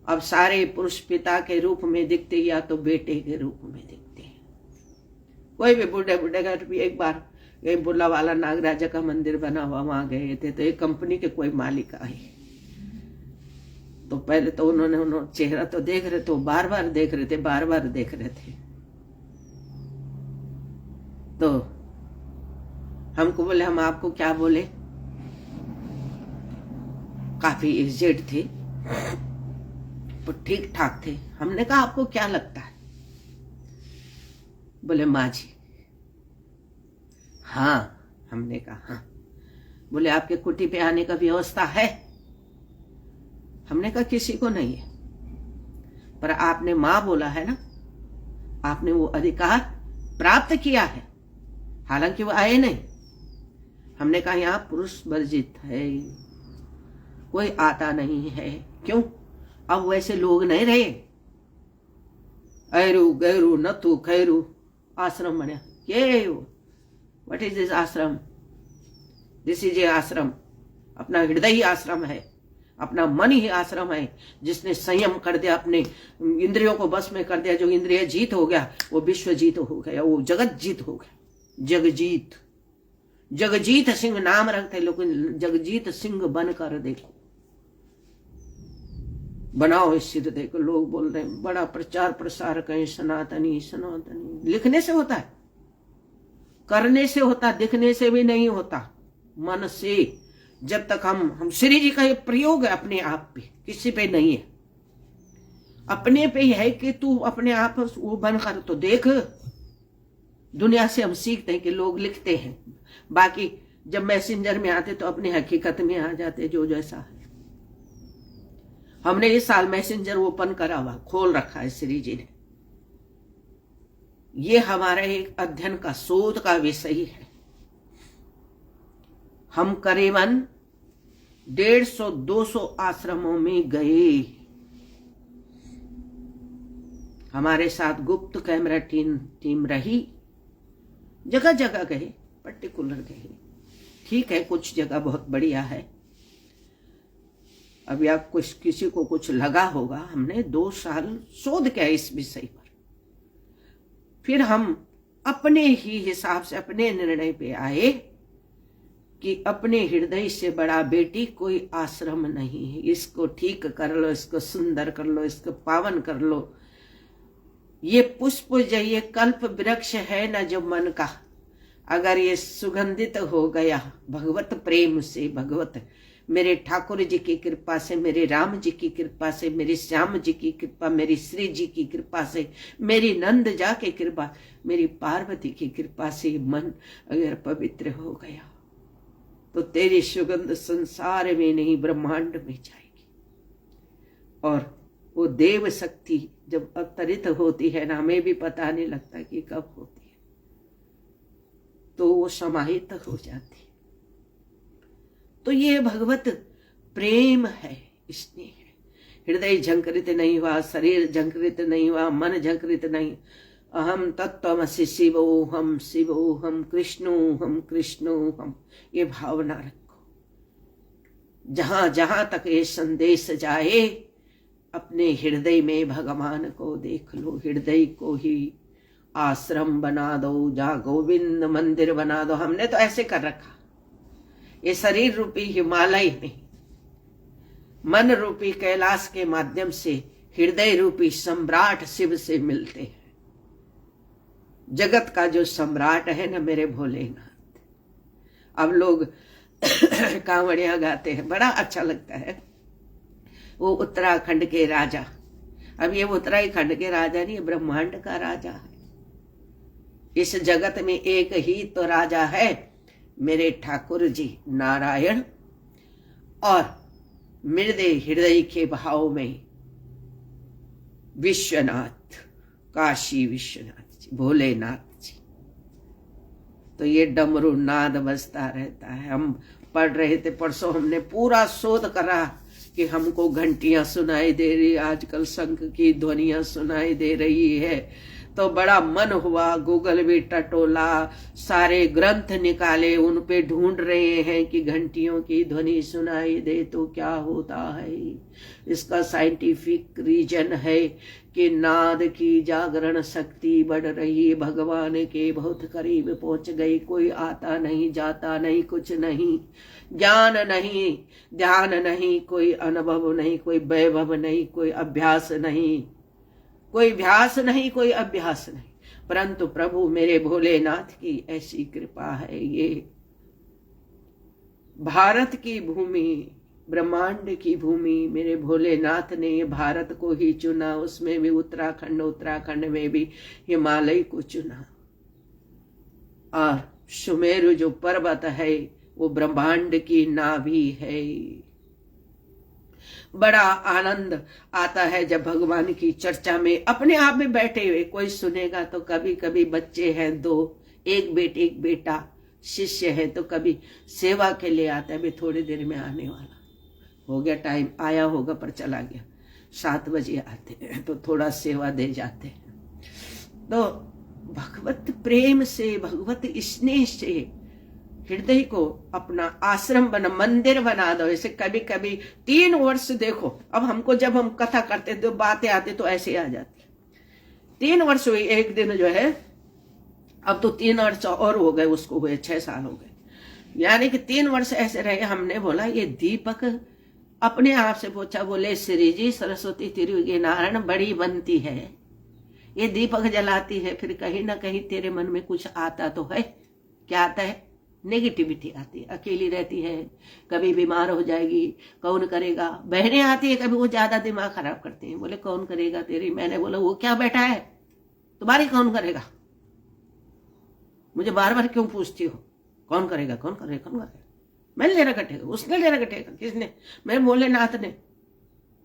अब सारे पुरुष पिता के रूप में दिखते या तो बेटे के रूप में दिखते हैं। कोई भी बूढ़े घर भी, एक बार ये बुल्ला वाला नागराजा का मंदिर बना हुआ, वहां गए थे तो एक कंपनी के कोई मालिक आए। तो पहले तो उन्होंने चेहरा तो देख रहे थे, बार बार देख रहे थे। तो हमको बोले, हम आपको क्या बोले? काफी एजेड थे तो ठीक ठाक थे। हमने कहा आपको क्या लगता है? बोले माँ जी। हाँ, हमने कहा हाँ। बोले आपके कुटी पे आने का व्यवस्था है? हमने कहा किसी को नहीं है, पर आपने माँ बोला है ना, आपने वो अधिकार प्राप्त किया है, हालांकि वो आए नहीं। हमने कहा यहाँ पुरुष वर्जित है, कोई आता नहीं है। क्यों? अब वैसे लोग नहीं रहे। ऐरू गैरू नथु खैरू आश्रम बने। ये व्हाट इज दिस आश्रम? दिस इज ए आश्रम। अपना हृदय ही आश्रम है, अपना मन ही आश्रम है। जिसने संयम कर दिया, अपने इंद्रियों को बस में कर दिया, जो इंद्रिय जीत हो गया वो विश्व जीत हो गया, वो जगत जीत हो गया। जगजीत सिंह नाम रखते, लेकिन जगजीत सिंह बनकर देखो। बनाओ इस हृदय को। लोग बोल रहे हैं बड़ा प्रचार प्रसार करें, सनातनी सनातनी। लिखने से होता है, करने से होता, दिखने से भी नहीं होता, मन से। जब तक हम श्री जी का ये प्रयोग है अपने आप पे, किसी पे नहीं है, अपने पे ही है कि तू अपने आप वो बनकर तो देख। दुनिया से हम सीखते हैं कि लोग लिखते हैं, बाकी जब मैसेंजर में आते तो अपनी हकीकत में आ जाते जो जैसा है। हमने इस साल मैसेंजर ओपन करा हुआ, खोल रखा है श्री जी ने। ये हमारा एक अध्ययन का, शोध का विषय है। हम करीबन 150-200 आश्रमों में गए। हमारे साथ गुप्त कैमरा टीम रही, जगह जगह गए, पर्टिकुलर गए। ठीक है, कुछ जगह बहुत बढ़िया है। अब या कुछ किसी को कुछ लगा होगा, हमने 2 साल शोध किया इस विषय पर। फिर हम अपने ही हिसाब से अपने निर्णय पे आए कि अपने हृदय से बड़ा बेटी कोई आश्रम नहीं है। इसको ठीक कर लो, इसको सुंदर कर लो, इसको पावन कर लो। ये पुष्प जो ये कल्प वृक्ष है ना जो मन का, अगर ये सुगंधित हो गया भगवत प्रेम से, भगवत मेरे ठाकुर जी की कृपा से, मेरे राम जी की कृपा से, मेरे श्याम जी की कृपा, मेरी श्री जी की कृपा से, मेरी नंद जा की कृपा, मेरी पार्वती की कृपा से मन अगर पवित्र हो गया तो तेरी सुगंध संसार में नहीं ब्रह्मांड में जाएगी। और वो देव शक्ति जब अवतरित होती है ना, हमें भी पता नहीं लगता कि कब होती है, तो वो समाहित हो जाती है। तो ये भगवत प्रेम है, स्नेह है। हृदय झंकृत नहीं हुआ, शरीर झंकृत नहीं हुआ, मन झंकृत नहीं। अहम तत्त्वमसि शिवोहम शिवोहम कृष्णोहम कृष्णोहम, ये भावना रखो। जहां जहां तक ये संदेश जाए, अपने हृदय में भगवान को देख लो। हृदय को ही आश्रम बना दो, जहां गोविंद मंदिर बना दो। हमने तो ऐसे कर रखा। ये शरीर रूपी हिमालय में मन रूपी कैलाश के माध्यम से हृदय रूपी सम्राट शिव से मिलते हैं। जगत का जो सम्राट है ना मेरे भोलेनाथ। अब लोग कांवड़िया गाते हैं, बड़ा अच्छा लगता है। वो उत्तराखंड के राजा, अब ये उत्तराखंड के राजा नहीं, ब्रह्मांड का राजा है। इस जगत में एक ही तो राजा है, मेरे ठाकुर जी नारायण। और मेरे हृदय के भाव में विश्वनाथ, काशी विश्वनाथ जी, भोलेनाथ जी। तो ये डमरू नाद बजता रहता है। हम पढ़ रहे थे परसों, हमने पूरा शोध करा कि हमको घंटियां सुनाई दे रही, आजकल शंख की ध्वनियां सुनाई दे रही है। तो बड़ा मन हुआ, गूगल भी टटोला, सारे ग्रंथ निकाले, उन पे ढूंढ रहे हैं कि घंटियों की ध्वनि सुनाई दे तो क्या होता है। इसका साइंटिफिक रीजन है कि नाद की जागरण शक्ति बढ़ रही, भगवान के बहुत करीब पहुंच गई। कोई आता नहीं, जाता नहीं, कुछ नहीं, ज्ञान नहीं, ध्यान नहीं, कोई अनुभव नहीं, कोई वैभव नहीं, कोई अभ्यास नहीं, कोई अभ्यास नहीं, कोई अभ्यास नहीं, परंतु प्रभु मेरे भोलेनाथ की ऐसी कृपा है। ये भारत की भूमि, ब्रह्मांड की भूमि, मेरे भोलेनाथ ने ये भारत को ही चुना, उसमें भी उत्तराखंड में भी हिमालय को चुना। और सुमेरु जो पर्वत है वो ब्रह्मांड की नाभि है। बड़ा आनंद आता है जब भगवान की चर्चा में अपने आप में बैठे हुए कोई सुनेगा। तो कभी कभी बच्चे हैं 2, एक बेटा शिष्य है, तो कभी सेवा के लिए आता है, भी थोड़ी देर में आने वाला हो गया, टाइम आया होगा पर चला गया, 7 बजे आते हैं, तो थोड़ा सेवा दे जाते हैं। तो भगवत प्रेम से, भगवत स्नेह से हृदय को अपना आश्रम बना, मंदिर बना दो। ऐसे कभी कभी 3 वर्ष देखो, अब हमको जब हम कथा करते तो बातें आती तो ऐसे आ जाती। 3 वर्ष हुई, एक दिन जो है, अब तो 3 वर्ष और हो गए, उसको हुए 6 साल हो गए, यानी कि 3 वर्ष ऐसे रहे। हमने बोला ये दीपक अपने आप से पूछा, बोले श्री जी सरस्वती तिरुगी नारायण बड़ी बनती है, ये दीपक जलाती है, फिर कहीं ना कहीं तेरे मन में कुछ आता तो है। क्या आता है? नेगेटिविटी आती है, अकेली रहती है, कभी बीमार हो जाएगी, कौन करेगा। बहनें आती है कभी, वो ज्यादा दिमाग खराब करती हैं, बोले कौन करेगा तेरी। मैंने बोला वो क्या बेटा है तुम्हारी, कौन करेगा? मुझे बार बार क्यों पूछती हो कौन करेगा कौन करेगा कौन करेगा? मैंने लेना कटेगा, उसने लेना कटेगा, किसने? मेरे भोलेनाथ ने,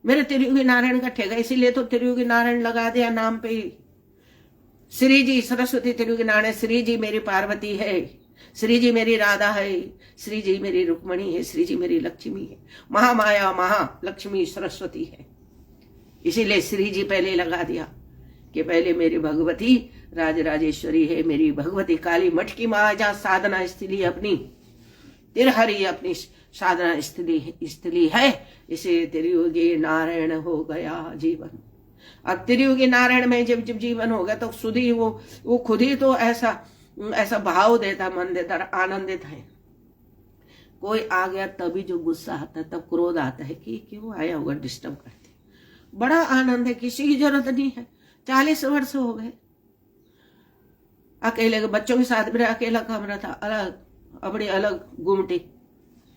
मेरे त्रियुगी नारायण का ठेगा, इसीलिए तो त्रियुगी नारायण लगा दिया नाम पे ही। श्री जी सरस्वती त्रियुगी नारायण, श्री जी मेरी पार्वती है, श्री जी मेरी राधा है, श्री जी मेरी रुक्मणी है, श्री जी मेरी लक्ष्मी है, महामाया महालक्ष्मी सरस्वती है। इसीलिए श्री जी पहले लगा दिया कि पहले मेरी भगवती राजराजेश्वरी है, मेरी भगवती काली मठ की माँ जहाँ साधना स्थली अपनी तिरहरी अपनी साधना स्थली है, इसे त्रियुगी नारायण हो गया जीवन। अब त्रियुगी नारायण में जब जब जीवन हो गया तो खुद ही वो खुद ही तो ऐसा भाव देता, मन देता, आनंदित है। कोई आ गया तभी जो गुस्सा आता है, तब क्रोध आता है कि क्यों आया होगा, डिस्टर्ब करते। बड़ा आनंद है, किसी की जरूरत नहीं है। 40 वर्ष हो गए अकेले, बच्चों के साथ मेरा अकेला कमरा था, अलग अपनी अलग गुमटी,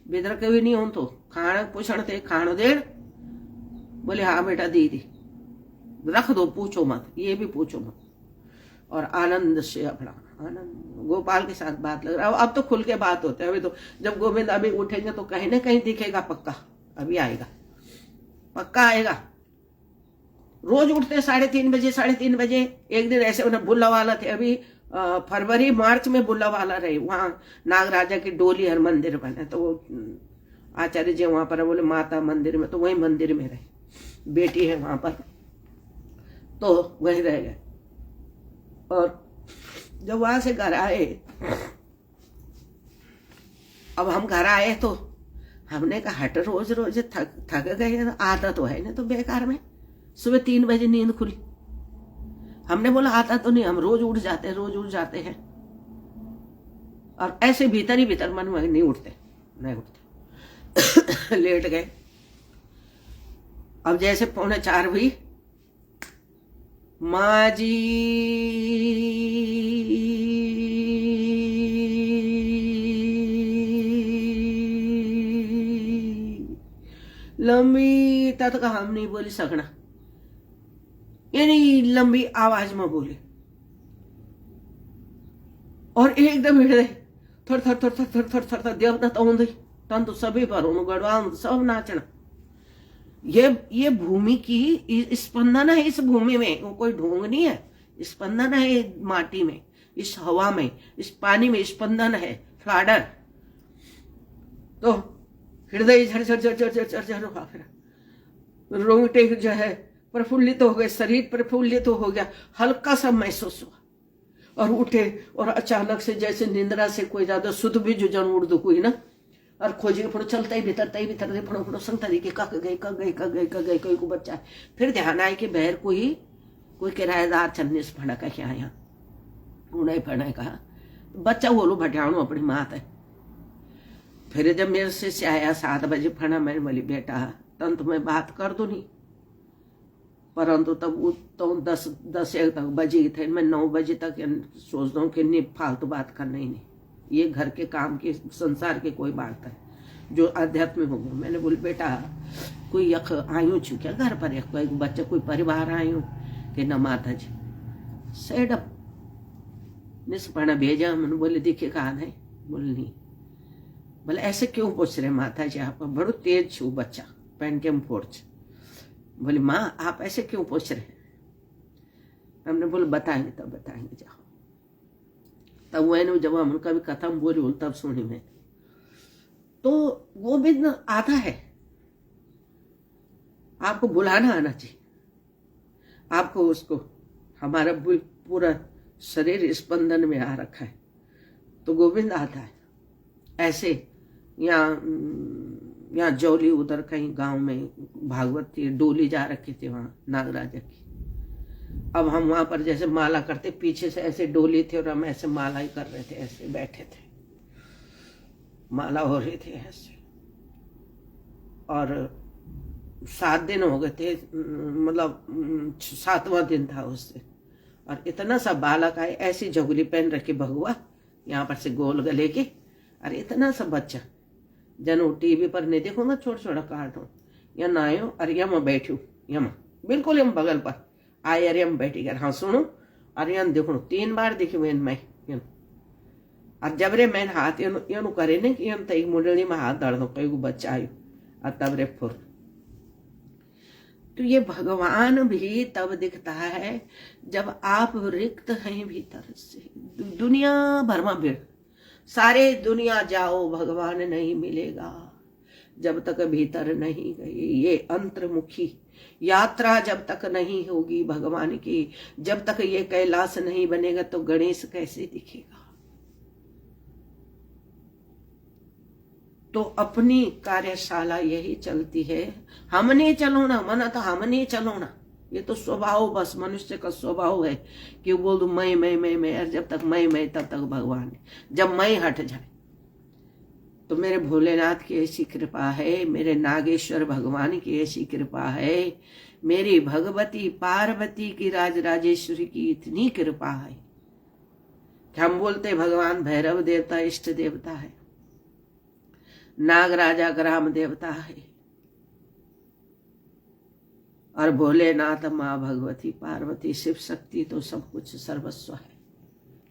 बेदर के भी नहीं हो तो खाना पूछण थे, खानो देर बोले हाँ बेटा दीदी रख दो, पूछो मत, ये भी पूछो मत। और आनंद से अपना आनंद, गोपाल के साथ बात लग रहा है। अब तो खुल के बात होते हैं। अभी तो जब गोविंद अभी उठेंगे तो कहीं ना कहीं दिखेगा, पक्का अभी आएगा, पक्का आएगा। रोज उठते 3:30 बजे, 3:30 बजे। एक दिन ऐसे उन्हें बुल्ला वाला थे, अभी फरवरी मार्च में बुल्ला वाला रहे, वहां नागराजा की डोली हर मंदिर बने, तो वो आचार्य जी वहां पर बोले माता मंदिर में, तो वही मंदिर में रहे, बेटी है वहां पर, तो वहीं रह गए। और जब वहां से घर आए, अब हम घर आए तो हमने कहा हट, रोज रोज थक गए, आता तो है ना, तो बेकार में। सुबह 3 बजे नींद खुली, हमने बोला आता तो नहीं, हम रोज उठ जाते हैं। और ऐसे भीतर ही भीतर मन में नहीं उठते लेट गए। अब जैसे 3:45 हुई, माँ जी लंबी तक हम नहीं बोली सकना, यानी लंबी आवाज में बोले, और एकदम हृदय थर थर थर थर थर थर थर थर देवता तो तन तो सभी पर गड़वा सब नाचना। ये भूमि की स्पंदन है, इस भूमि में वो कोई ढोंग नहीं है, स्पंदन है माटी में, इस हवा में, इस पानी में स्पंदन है, फ्लाडर। तो हृदय झरझर झरझर झरझर झर, रोंगटे जो है प्रफुल्लित हो गए, शरीर प्रफुल्लित हो गया, हल्का सा महसूस हुआ, और उठे, और अचानक से जैसे निंद्रा से कोई ज्यादा शुद्ध भी जुजन उर्दू हुई ना, और खोजे फुड़ चलता ही भीतर फड़ो फड़ो संग तरीके कक गई कोई को बच्चा है। फिर ध्यान आए कि बहर कोई किराएदार चलने से फड़ा कह आया, उन्हें फड़ा कहा बच्चा बोलो भटियाणु अपनी मात है। फिर जब मेरे से आया 7 बजे फड़ा, मैंने बोली बेटा तन तो मैं बात कर दू नहीं, परंतु तब वो तो 10 तक बजे थे, मैं 9 बजे तक सोचता हूँ कि नहीं फालतू बात करना ही नहीं, ये घर के काम की संसार की कोई बात है जो अध्यात्म हो गया। मैंने बोली बेटा कोई यख आयु छू क्या घर पर, कोई बच्चा कोई परिवार आयु कि न माता जी सेडअप निष्पणा भेजा। मैंने बोले देखिए कहा है, बोले नहीं। बोले ऐसे क्यों पूछ रहे माता जी, आप बड़ो तेज छू बच्चा पेंटियम फोर्च। बोली माँ आप ऐसे क्यों पूछ रहे? हमने बोले बताएंगे तब बताएंगे, जाओ। तब वो जब हम उनका भी कथा बोली तब सुनी मैं, तो वो भी आता है, आपको बुलाना आना चाहिए, आपको उसको, हमारा पूरा शरीर स्पंदन में आ रखा है, तो गोविंद आता है। ऐसे यहाँ जौली उधर कहीं गांव में भागवत थी, डोली जा रखी थी वहां नागराजा की। अब हम वहां पर जैसे माला करते, पीछे से ऐसे डोली थी और हम ऐसे माला ही कर रहे थे, ऐसे बैठे थे, माला हो रही थी ऐसे। और 7 दिन हो गए थे, मतलब 7वां दिन था उससे, और इतना सा बालक आए, ऐसी झोगली पहन रखी भगवा, यहाँ पर से गोल गले के, और इतना सा बच्चा। जन टीवी पर नहीं देखो ना छोटा छोटा कार्टून, या ना आयो और यम बैठू, यम बिल्कुल यम बगल पर आए, अरे यम बैठी कर हाँ सुनो, और यन देखो 3 बार देखी मैं और जब रे मैंने हाथ यू करे न कि तई मुंडली में हाथ दर्द कई बच्चा आयु, और तब रे फुर। तो ये भगवान भी तब दिखता है जब आप रिक्त हैं भीतर से। दुनिया भर में भीड़, सारे दुनिया जाओ भगवान नहीं मिलेगा जब तक भीतर नहीं गए। ये अंतर्मुखी यात्रा जब तक नहीं होगी भगवान की, जब तक ये कैलाश नहीं बनेगा तो गणेश कैसे दिखेगा। तो अपनी कार्यशाला यही चलती है, हमने चलो ना मना, तो हमने चलो ना, ये तो स्वभाव, बस मनुष्य का स्वभाव है कि बोल दो मैं, और जब तक मैं तब तक भगवान। जब मैं हट जाए तो मेरे भोलेनाथ की ऐसी कृपा है, मेरे नागेश्वर भगवान की ऐसी कृपा है, मेरी भगवती पार्वती की राजराजेश्वरी की इतनी कृपा है कि हम बोलते भगवान भैरव देवता इष्ट देवता है, नागराजा ग्राम देवता है, और भोलेनाथ माँ भगवती पार्वती शिव शक्ति तो सब कुछ सर्वस्व है।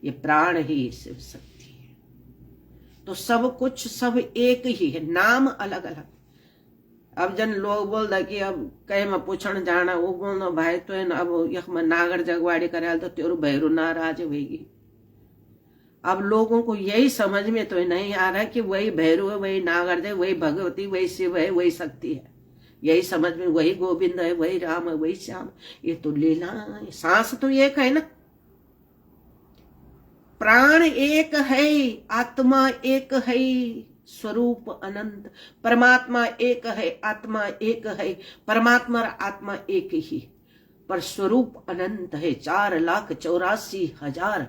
ये प्राण ही शिव शक्ति है, तो सब कुछ सब एक ही है, नाम अलग अलग। अब जन लोग बोल दा कि अब कहे में पूछण जाना, वो बोल भाई तो अब यख में नागर जगवाड़ी कराल तो तेरू भैरू नाराज होगी। अब लोगों को यही समझ में तो नहीं आ रहा कि वही भैरू है, वही नागर है, वही भगवती, वही शिव है, वही शक्ति है। यही समझ में, वही गोविंद है, वही राम है, वही श्याम। ये तो लीला, सांस तो एक है ना, प्राण एक है, आत्मा एक है, स्वरूप अनंत। परमात्मा एक है, आत्मा एक है, परमात्मा और आत्मा एक ही, पर स्वरूप अनंत है, 4,84,000।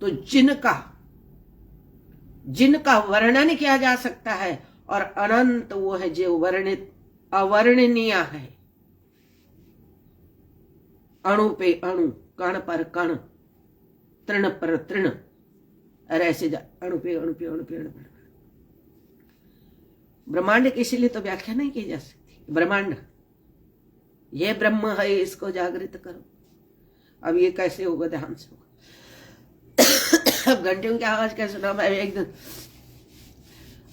तो जिनका वर्णन किया जा सकता है, और अनंत वो है जो वर्णित अवर्णनीय है। अणु पे अणु, कण पर कण, तृण पर तृण, और ऐसे अणु पे अणु पे अणु पे अणु पे। ब्रह्मांड की इसीलिए तो व्याख्या नहीं की जा सकती। ब्रह्मांड ये ब्रह्म है, इसको जागृत करो। अब ये कैसे होगा, ध्यान से होगा। अब घंटियों की आवाज कैसे सुना मैं एक दिन,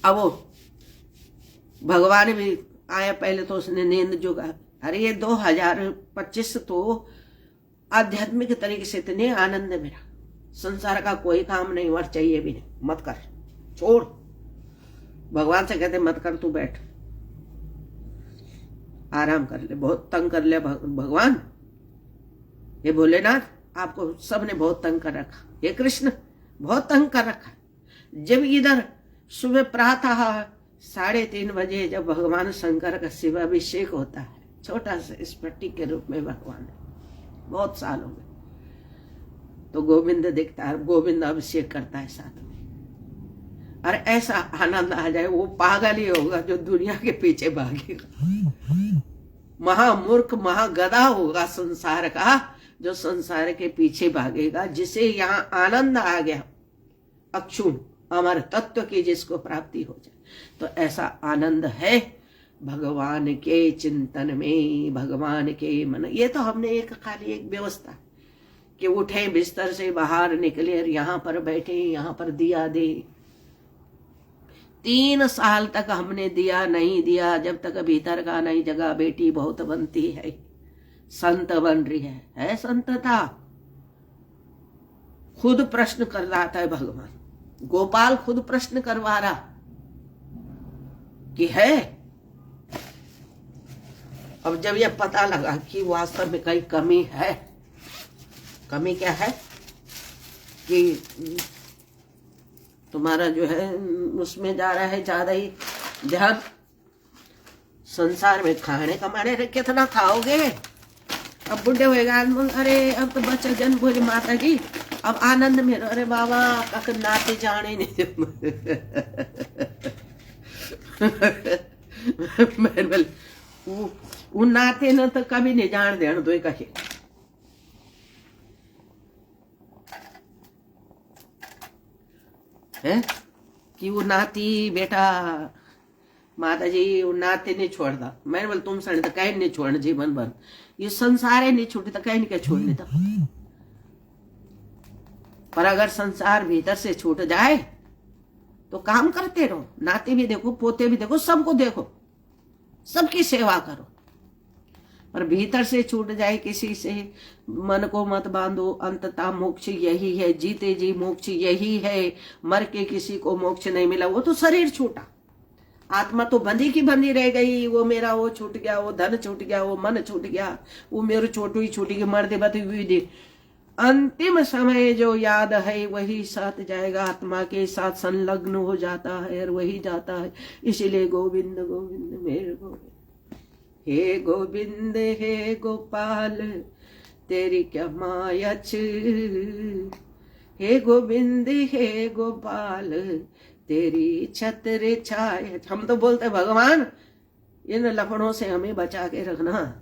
अब वो भगवान भी आया, पहले तो उसने नींद जोगा। अरे ये 2025 तो आध्यात्मिक तरीके से इतने आनंद है मेरा, संसार का कोई काम नहीं और चाहिए भी नहीं, मत कर, छोड़। भगवान से कहते मत कर, तू बैठ, आराम कर ले, बहुत तंग कर लिया भगवान। ये भोलेनाथ आपको सबने बहुत तंग कर रखा, ये कृष्ण बहुत तंग कर रखा। जब इधर सुबह प्रातः 3:30 बजे जब भगवान शंकर का शिवाभिषेक होता है, छोटा सा स्फटिक के रूप में भगवान है, बहुत साल हो गए, तो गोविंद दिखता है, गोविंद अभिषेक करता है साथ में, और ऐसा आनंद आ जाए, वो पागल ही होगा जो दुनिया के पीछे भागेगा। महामूर्ख महागधा होगा संसार का, जो संसार के पीछे भागेगा, जिसे यहाँ आनंद आ गया, अक्षुण अमर तत्व की जिसको प्राप्ति हो जाए। तो ऐसा आनंद है भगवान के चिंतन में, भगवान के मन। ये तो हमने एक खाली एक व्यवस्था कि उठे बिस्तर से बाहर निकले और यहाँ पर बैठे, यहाँ पर दिया दे। 3 साल तक हमने दिया नहीं दिया, जब तक भीतर का नहीं जगह, बेटी बहुत बनती है, संत बन रही है संतता। खुद प्रश्न कर रहा था भगवान, गोपाल खुद प्रश्न करवा रहा कि है। अब जब यह पता लगा कि वास्तव में कहीं कमी है, कमी क्या है कि तुम्हारा जो है उसमें जा रहा है ज्यादा ही ध्यान, संसार में खाने कमाने रे कितना खाओगे। अब बुढ़े होएगा आदमी, अरे अब तो बच्चा जन्म भोज माता जी, अब आनंद में, अरे बाबा कक नाते जाने नहीं। मैं बोले वो नाते न तो कभी नहीं जान देन दो कहे है कि वो नाती बेटा माता जी वो नाते नहीं छोड़ता। मैंने बोले तुम सने तो कहीं नहीं छोड़ना जीवन भर, ये संसार है नहीं छूटे तो कहीं नहीं क्या छोड़ने था। पर अगर संसार भीतर से छूट जाए तो काम करते रहो, नाते भी देखो, पोते भी देखो, सबको देखो, सबकी सेवा करो। पर भीतर से छूट जाए किसी से, मन को मत बांधो, अंततः मोक्ष यही है, जीते जी मोक्ष यही है, मर के किसी को मोक्ष नहीं मिला। वो तो शरीर छूटा, आत्मा तो बंधी की बंधी रह गई। वो मेरा वो छूट गया, वो धन छूट गया, वो मन छूट गया, वो मेरे छोटू ही छूट गई, मर दे बती हुई दे। अंतिम समय जो याद है वही साथ जाएगा, आत्मा के साथ संलग्न हो जाता है और वही जाता है। इसीलिए गोविंद गोविंद मेरे गोविंद, हे गोविंद हे गोपाल तेरी क्या मायच, हे गोविंद हे गोपाल तेरी छत्र छाया। हम तो बोलते भगवान इन लफड़ों से हमें बचा के रखना।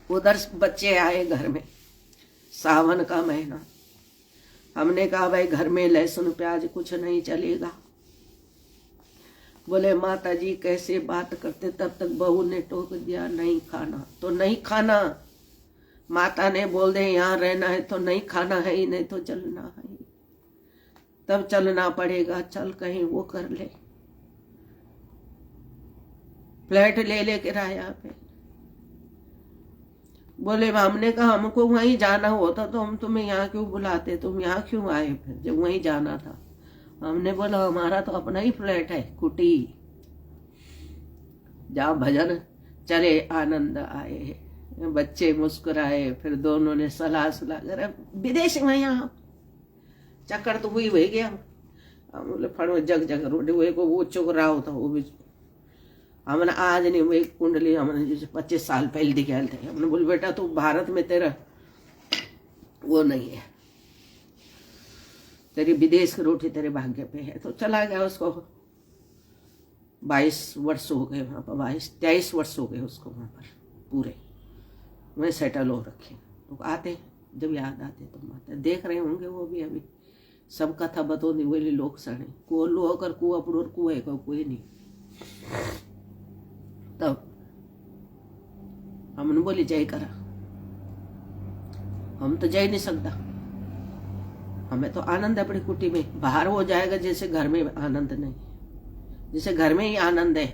उधर बच्चे आए घर में, सावन का महीना, हमने कहा भाई घर में लहसुन प्याज कुछ नहीं चलेगा। बोले माता जी कैसे बात करते, तब तक बहू ने टोक दिया नहीं खाना तो नहीं खाना। माता ने बोल दे यहाँ रहना है तो नहीं खाना है ही, नहीं तो चलना है, तब चलना पड़ेगा। चल कहीं वो कर ले, फ्लैट ले ले किराया पे। बोले हमने कहा हमको वहीं जाना होता तो हम तुम्हें यहाँ क्यों बुलाते, तुम यहाँ क्यों आए फिर जब वहीं जाना था। हमने बोला हमारा तो अपना ही फ्लैट है, कुटी, जहाँ भजन चले आनंद आए, बच्चे मुस्कुराए। फिर दोनों ने सलाह कर विदेश में यहाँ चक्कर तो हुई वही गया। हम बोले फड़ो जग जग रोटी हुए को वो चुकराव था, वो भी हमने आज नहीं, वो एक कुंडली हमने जैसे 25 साल पहले दिखाए थे। हमने बोले बेटा तू भारत में तेरा वो नहीं है, तेरी विदेश की रोटी तेरे भाग्य पे है। तो चला गया, उसको 22 वर्ष हो गए वहां पर, 22-23 वर्ष हो गए उसको वहां पर पूरे, वह सेटल हो रखे। तो आते जब याद आते तुम आते, देख रहे होंगे वो भी अभी सब कथा बतो नहीं बोले लोग सड़े को लो कर को अपड़ोर कुएं का कोई नहीं। तब हमने बोली जय करा, हम तो जय नहीं सकता, हमें तो आनंद है अपनी कुटी में। बाहर हो जाएगा जैसे घर में आनंद नहीं, जैसे घर में ही आनंद है,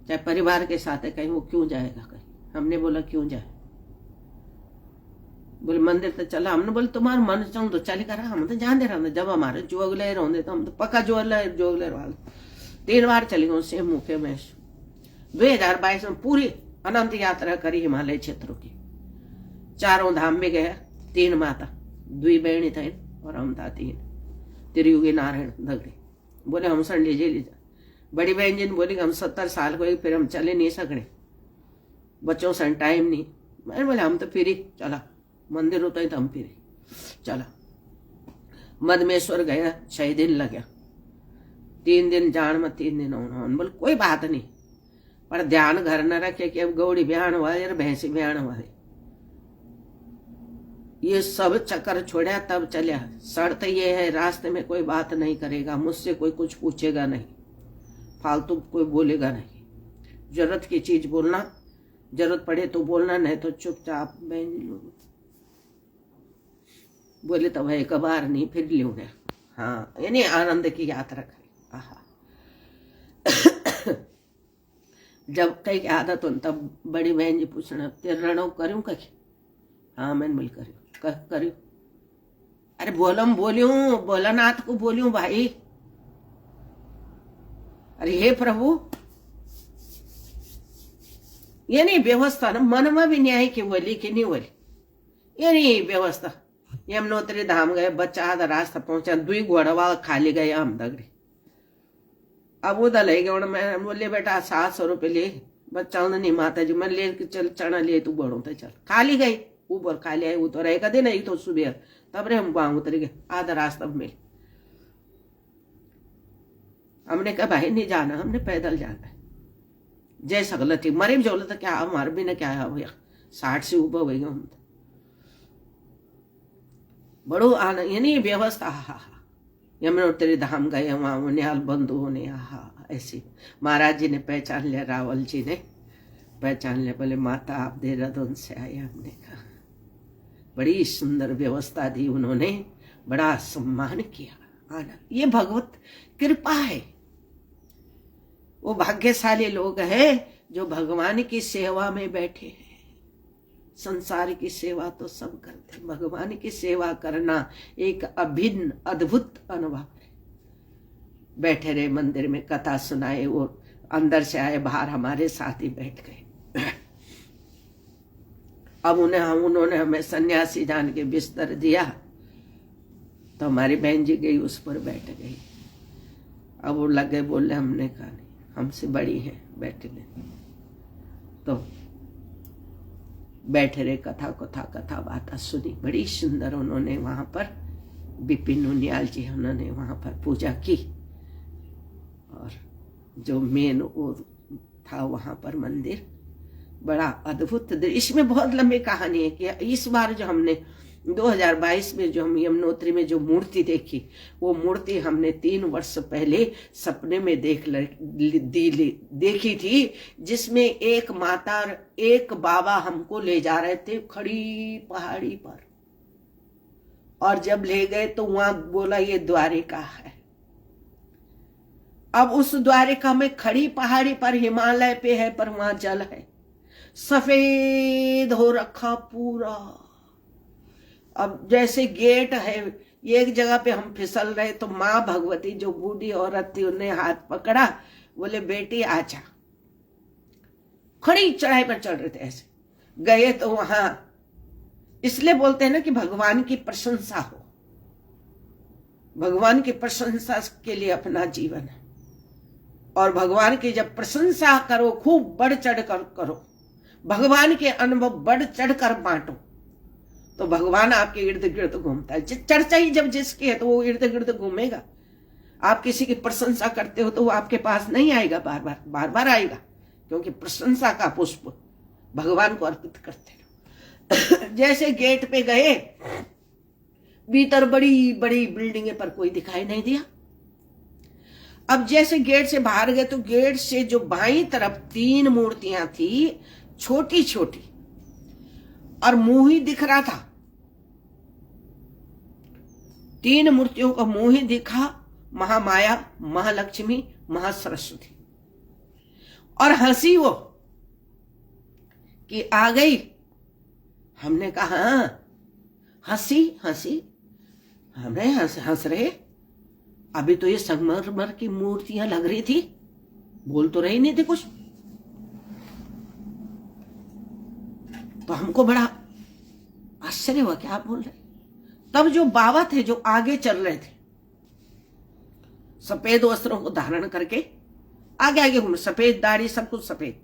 चाहे परिवार के साथ है, कहीं वो क्यों जाएगा कहीं। हमने बोला क्यों जाए, बोले मंदिर तो चला। हमने बोले तुम्हारा मन चाहूँ तो चल करा, हम तो जान दे रहा जब हमारे जोगले रहे तो हम तो पक्का जोगले वाले 3 बार चले गए उससे मुखे में। 2022 में पूरी अनंत यात्रा करी हिमालय क्षेत्रों की, 4 धाम में गया, 3 माता 2 बहनी थे और हम था 3, त्रियुगी नारायण दगड़े। बोले हम सर ले जा। बड़ी बहन जी ने बोली हम 70 साल को फिर हम चले नहीं सकने, बच्चों से टाइम नहीं। मैंने बोले हम तो फिर चला, मंदिर होता ही तो हम फिर चला। मदमेश्वर गया, 6 दिन लगे, 3 दिन जान में 3 दिन होना। बोले कोई बात नहीं, पर ध्यान घर न रखे कि अब गौड़ी ब्याण वाले और भैंसी ब्याण वाले, ये सब चक्कर छोड़ा तब चलिया। शर्त ये है रास्ते में कोई बात नहीं करेगा, मुझसे कोई कुछ पूछेगा नहीं, फालतू कोई बोलेगा नहीं, जरूरत की चीज बोलना, जरूरत पड़े तो बोलना, नहीं तो चुपचाप। बहन लोग बोले तो भाई एक बार नहीं फिर लूंगे। हाँ यानी आनंद की यात्रा करें। आहा जब कई आदत हो तब बड़ी बहन जी पूछना तेरे रणव करूं कहीं। हाँ मैंने बोल करूं। अरे बोलम बोलियूं, भोलानाथ को बोलियूं भाई। अरे हे प्रभु, ये नहीं व्यवस्था ना, मन में भी न्याय की बोली कि नहीं बोली, ये नहीं व्यवस्था। यमुनोत्री धाम गए, बच्चा आधा रास्ता पहुंचा, 2 घोड़वा खाली गए हम दगड़े। अब उधर ले गए, मैं बोले बेटा 700 रुपये ले, बच्चा नहीं माता जी मैं ले चल चढ़ा ले तू बढ़ो तो चल। खाली गई ऊपर खाली आई, उतर रहेगा दे नहीं तो सुबह तब रे हम वहां उतर गए, आधा रास्ता मिले। हमने कहा भाई नहीं जाना, हमने पैदल जाना है। जैसा गलती मरे भी जोले तो क्या मर भी ना क्या है भैया, 60 से ऊपर हो गई हम तो। बड़ो आनंद, यानी व्यवस्था, हा यमुनोत्री धाम गए, वहां न्याल बंधु होने, हा ऐसी। महाराज जी ने पहचान लिया, रावल जी ने पहचान लिया, बोले माता आप देहरादून से आए। हमने कहा बड़ी सुंदर व्यवस्था दी उन्होंने, बड़ा सम्मान किया। आनंद, ये भगवत कृपा है। वो भाग्यशाली लोग हैं जो भगवान की सेवा में बैठे हैं। संसार की सेवा तो सब करते, भगवान की सेवा करना एक अभिन्न अद्भुत अनुभव है। बैठे रहे मंदिर में, कथा सुनाए, वो अंदर से आए, बाहर हमारे साथ ही बैठ गए। अब उन्होंने हमें सन्यासी जान के बिस्तर दिया, तो हमारी बहन जी गई उस पर बैठ गई। अब वो लगे बोले, हमने कहा नहीं, हमसे बड़ी है, बैठने। तो बैठे रहे, कथा बात सुनी, बड़ी सुंदर। उन्होंने वहां पर बिपिन उनियाल जी, उन्होंने वहां पर पूजा की, और जो मेन वो था वहां पर मंदिर, बड़ा अद्भुत। इसमें बहुत लंबी कहानी है कि इस बार जो हमने 2022 में जो हम यमुनोत्री में जो मूर्ति देखी, वो मूर्ति हमने 3 वर्ष पहले सपने में देखी थी, जिसमें एक माता और एक बाबा हमको ले जा रहे थे खड़ी पहाड़ी पर, और जब ले गए तो वहां बोला ये द्वारिका है। अब उस द्वारिका में खड़ी पहाड़ी पर, हिमालय पे है, पर वहां जल है, सफेद हो रखा पूरा। अब जैसे गेट है, एक जगह पे हम फिसल रहे, तो माँ भगवती जो बूढ़ी औरत थी, उन्हें हाथ पकड़ा, बोले बेटी आजा। खड़ी चढ़ाई पर चढ़ रहे थे, ऐसे गए तो वहां, इसलिए बोलते हैं ना कि भगवान की प्रशंसा हो, भगवान की प्रशंसा के लिए अपना जीवन है। और भगवान की जब प्रशंसा करो, खूब बढ़ चढ़ कर करो, भगवान के अनुभव बढ़ चढ़ कर बांटो, तो भगवान आपके इर्द गिर्द घूमता है। चर्चा ही जब जिसकी है तो वो इर्द गिर्द घूमेगा। आप किसी की प्रशंसा करते हो तो वो आपके पास नहीं आएगा, बार बार आएगा, क्योंकि प्रशंसा का पुष्प भगवान को अर्पित करते हो। जैसे गेट पे गए, भीतर बड़ी बड़ी बिल्डिंगें, पर कोई दिखाई नहीं दिया। अब जैसे गेट से बाहर गए, तो गेट से जो बाईं तरफ 3 मूर्तियां थी, छोटी छोटी, और मुंह ही दिख रहा था। 3 मूर्तियों का मुंह ही दिखा, महामाया, महालक्ष्मी, महासरस्वती। और हंसी वो कि आ गई। हमने कहा हंसी हंसी, हमने हंस रहे, अभी तो ये संगमरमर की मूर्तियां लग रही थी, बोल तो रही नहीं थी कुछ। तो हमको बड़ा आश्चर्य हुआ, क्या बोल रहे। तब जो बाबा थे जो आगे चल रहे थे, सफेद वस्त्रों को धारण करके आगे आगे घूम, सफेद दाढ़ी, सब कुछ सफेद,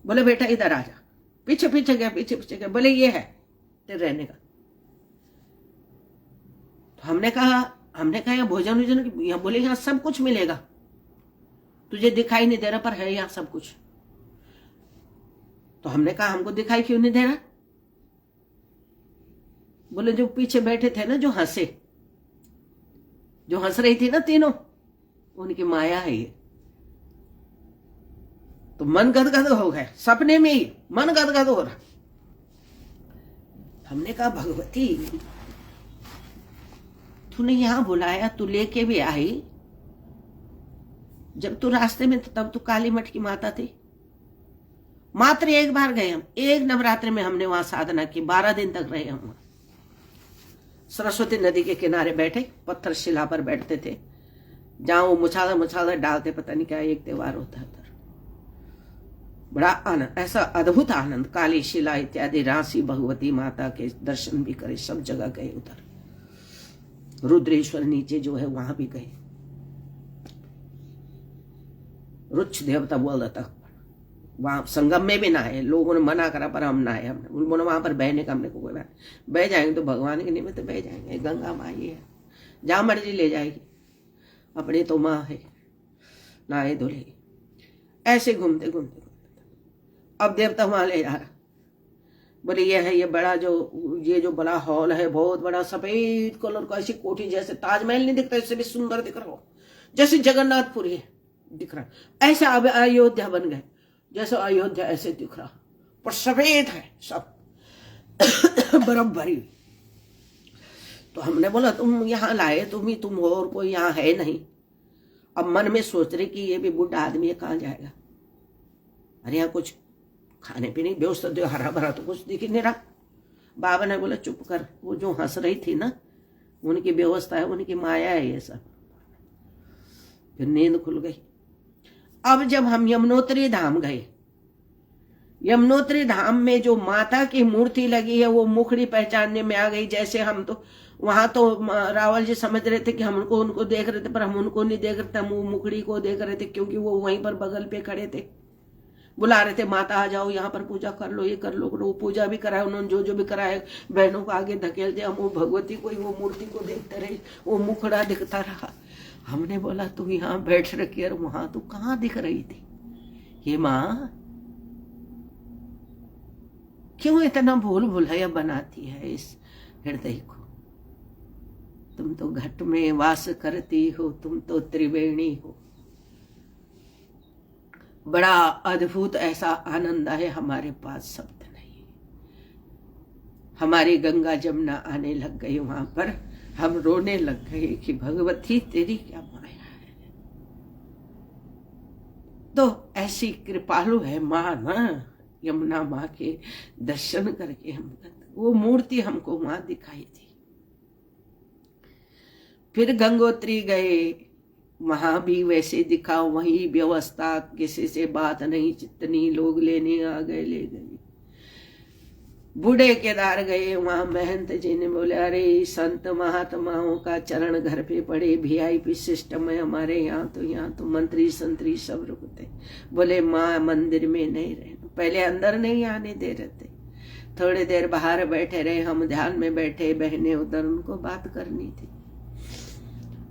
बोले बेटा इधर आ जा। पीछे पीछे गया, पीछे पीछे गया, बोले ये है तेरे रहने का। तो हमने कहा यहाँ भोजन वोजन, यहाँ बोले यहाँ सब कुछ मिलेगा, तुझे दिखाई नहीं दे रहा, पर है यहाँ सब कुछ। तो हमने कहा हमको दिखाई क्यों नहीं दे रहा। बोले जो पीछे बैठे थे ना, जो हंस रही थी ना तीनों, उनकी माया है ये। तो मन गदगद हो गया, सपने में ही मन गदगद हो रहा। हमने कहा भगवती तूने यहां बुलाया, तू लेके भी आई, जब तू रास्ते में तब तू काली मठ की माता थी। मात्र एक बार गए हम, एक नवरात्र में हमने वहां साधना की, 12 दिन तक रहे हम वहां। सरस्वती नदी के किनारे बैठे, पत्थर शिला पर बैठते थे, जहां वो मुछाला डालते, पता नहीं क्या एक त्योहार होता है। बड़ा आनंद, ऐसा अद्भुत आनंद। काली शिला इत्यादि, राशि भगवती माता के दर्शन भी करे, सब जगह गए उधर। रुद्रेश्वर नीचे जो है वहां भी गए। रुच्छ देवता बोल था, वहां संगम में भी नहाए, लोगों ने मना करा पर हम नहाए। हमने उन्होंने वहां पर बहने का, हमने को कोई बात, बह जाएंगे तो भगवान के निमित्त बह जाएंगे, गंगा माँ ही है, जहां मर्जी ले जाएगी, अपनी तो माँ है। नहाए धुले, ऐसे घूमते घूमते अब देवता वहां ले जा रहा। बोले ये है, ये बड़ा ये जो बड़ा हॉल है, बहुत बड़ा सफेद कलर का, ऐसी कोठी जैसे ताजमहल नहीं दिखता, इससे भी सुंदर दिख रहा हो, जैसे जगन्नाथपुरी है दिख रहा। ऐसा अब अयोध्या बन गए, जैसे अयोध्या ऐसे दिख रहा, पर सफेद है सब बर्फ भरी। तो हमने बोला तुम यहाँ लाए, तुम हो और कोई यहाँ है नहीं। अब मन में सोच रहे कि ये भी बुढ़ा आदमी है, कहाँ जाएगा। अरे यहाँ कुछ खाने पीने की व्यवस्था दो, हरा भरा तो कुछ दिख ही नहीं रहा। बाबा ने बोला चुप कर, वो जो हंस रही थी ना, उनकी व्यवस्था है, उनकी माया है ये सब। फिर नींद खुल गई। अब जब हम यमुनोत्री धाम गए, यमुनोत्री धाम में जो माता की मूर्ति लगी है, वो मुखड़ी पहचानने में आ गई। जैसे हम तो वहां तो रावल जी समझ रहे थे कि हम उनको देख रहे थे, पर हम उनको नहीं देख रहे थे, हम वो मुखड़ी को देख रहे थे, क्योंकि वो वहीं पर बगल पे खड़े थे, बुला रहे थे, माता आ जाओ यहाँ पर पूजा कर लो, ये कर लो। वो पूजा भी कराया उन्होंने, जो भी कराया, बहनों को आगे धकेलते, हम वो भगवती को, वो मूर्ति को देखते रहे, वो मुखड़ा दिखता रहा। हमने बोला तू यहाँ बैठ रखी, और वहां तू कहाँ दिख रही थी? ये माँ क्यों इतना भूल भुलैया बनाती है इस हृदय को? तुम तो घट में वास करती हो, तुम तो त्रिवेणी हो। बड़ा अद्भुत ऐसा आनंद है, हमारे पास शब्द नहीं। हमारी गंगा जमुना आने लग गई, वहां पर हम रोने लग गए कि भगवती तेरी क्या माया है। तो ऐसी कृपालु है माँ ना, यमुना माँ के दर्शन करके हम, वो मूर्ति हमको वहां दिखाई थी। फिर गंगोत्री गए, वहां भी वैसे दिखा, वही व्यवस्था, किसी से बात नहीं, जितनी लोग लेने आ गए ले गए। बूढ़े केदार गए, वहां महंत जी ने बोले अरे संत महात्माओं का चरण घर पे पड़े, VIP सिस्टम है हमारे यहाँ तो मंत्री संतरी सब रुकते। बोले माँ मंदिर में नहीं रहना, पहले अंदर नहीं आने दे रहे थे, थोड़ी देर बाहर बैठे रहे, हम ध्यान में बैठे, बहने उधर, उनको बात करनी थी,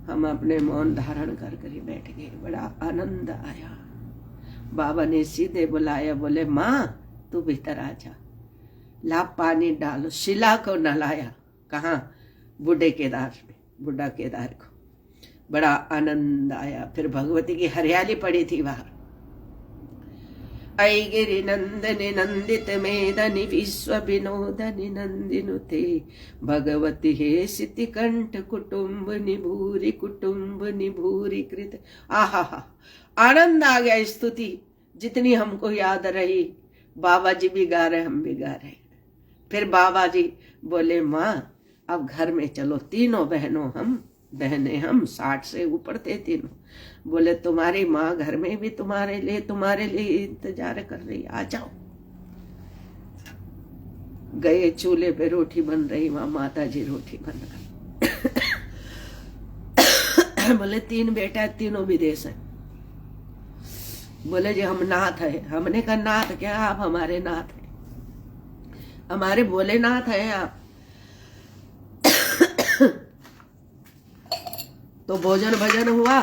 हम अपने मौन धारण कर बैठ गए। बड़ा आनंद आया। बाबा ने सीधे बुलाया, बोले माँ तू भीतर आ जा, ला पानी डालो। शिला को नलाया, कहाँ? बूढ़े केदार में, बूढ़ा केदार को। बड़ा आनंद आया। फिर भगवती की हरियाली पड़ी थी बाहर। ऐ गिरि नंदनि नंदित मेदनि विश्व विनोदनि नंदिनुते, भगवती हे सिति कंठ कुटुम्बनि भूरि कृत। आहा हा, आनंद आ गया। स्तुति जितनी हमको याद रही, बाबा जी भी गा रहे, हम भी गा रहे। फिर बाबा जी बोले माँ अब घर में चलो, तीनों बहनें हम 60 से ऊपर थे तीनों। बोले तुम्हारी माँ घर में भी तुम्हारे लिए इंतजार कर रही, आ जाओ। गए, चूल्हे पे रोटी बन रही, वहां माता जी रोटी बन रही। बोले 3 बेटा, तीनों विदेश है। बोले जी हम नाथ है। हमने कहा नाथ क्या, आप हमारे नाथ है, हमारे भोलेनाथ है आप। तो भोजन भजन हुआ।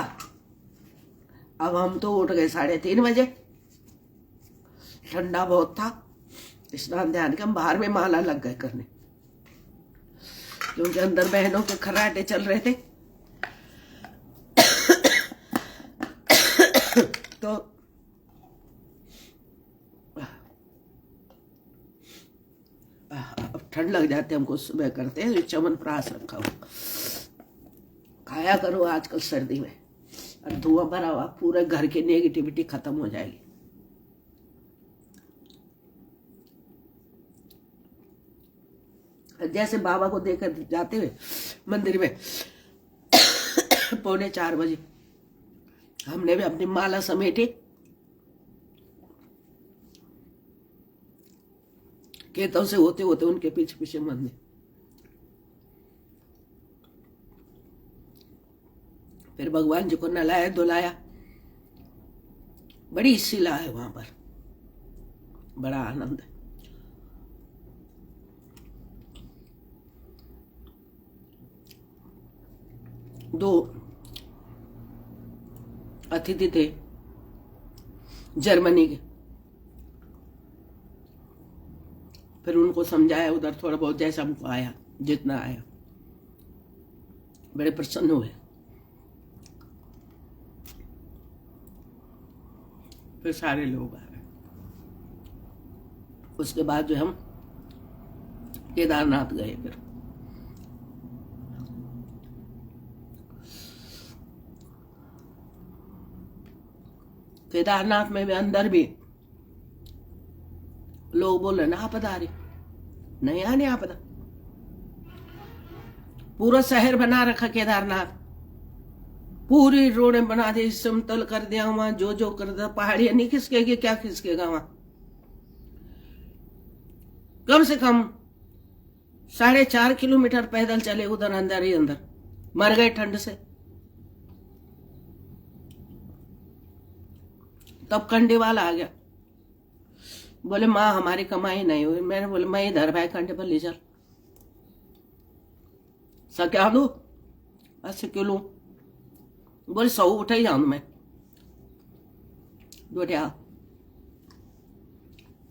अब हम तो उठ गए 3:30 बजे, ठंडा बहुत था। स्नान ध्यान के हम बाहर में माला लग गए करने, क्योंकि अंदर बहनों के खर्राटे चल रहे थे। तो अब ठंड लग जाते हमको, सुबह करते हैं च्यवनप्राश रखा हुआ, खाया करो आजकल सर्दी में, और धुआं भरा हुआ, पूरे घर की नेगेटिविटी खत्म हो जाएगी। जैसे बाबा को देखकर जाते हुए मंदिर में 3:45 बजे हमने भी अपनी माला समेटी, खेतों से होते होते उनके पीछे पीछे मंदिर। फिर भगवान जी को नहलाया धुलाया। बड़ी शिला है वहां पर, बड़ा आनंद है। दो अतिथि थे, जर्मनी के। फिर उनको समझाया उधर थोड़ा बहुत, जैसा हमको आया, जितना आया, बड़े प्रसन्न हुए। फिर सारे लोग आ गए। उसके बाद जो हम केदारनाथ गए। फिर केदारनाथ में भी अंदर भी लोग बोल रहे ना आपदारी, नहीं आने आपदा। पूरा शहर बना रखा केदारनाथ, पूरी रोडें बना दी, समतल कर दिया, वहां जो कर दिया। पहाड़ियां नहीं खिसकेगी, क्या खिसकेगा वहां? कम से कम 4.5 किलोमीटर पैदल चले उधर, अंदर ही अंदर मर गए ठंड से। तब कंडीवाल आ गया, बोले माँ हमारी कमाई नहीं हुई। मैंने बोले मैं इधर भाई कंडे पर ले चल, क्या दू ऐसे क्यों लू? बोले 100 उठा ही जाऊं मैं। बोटिया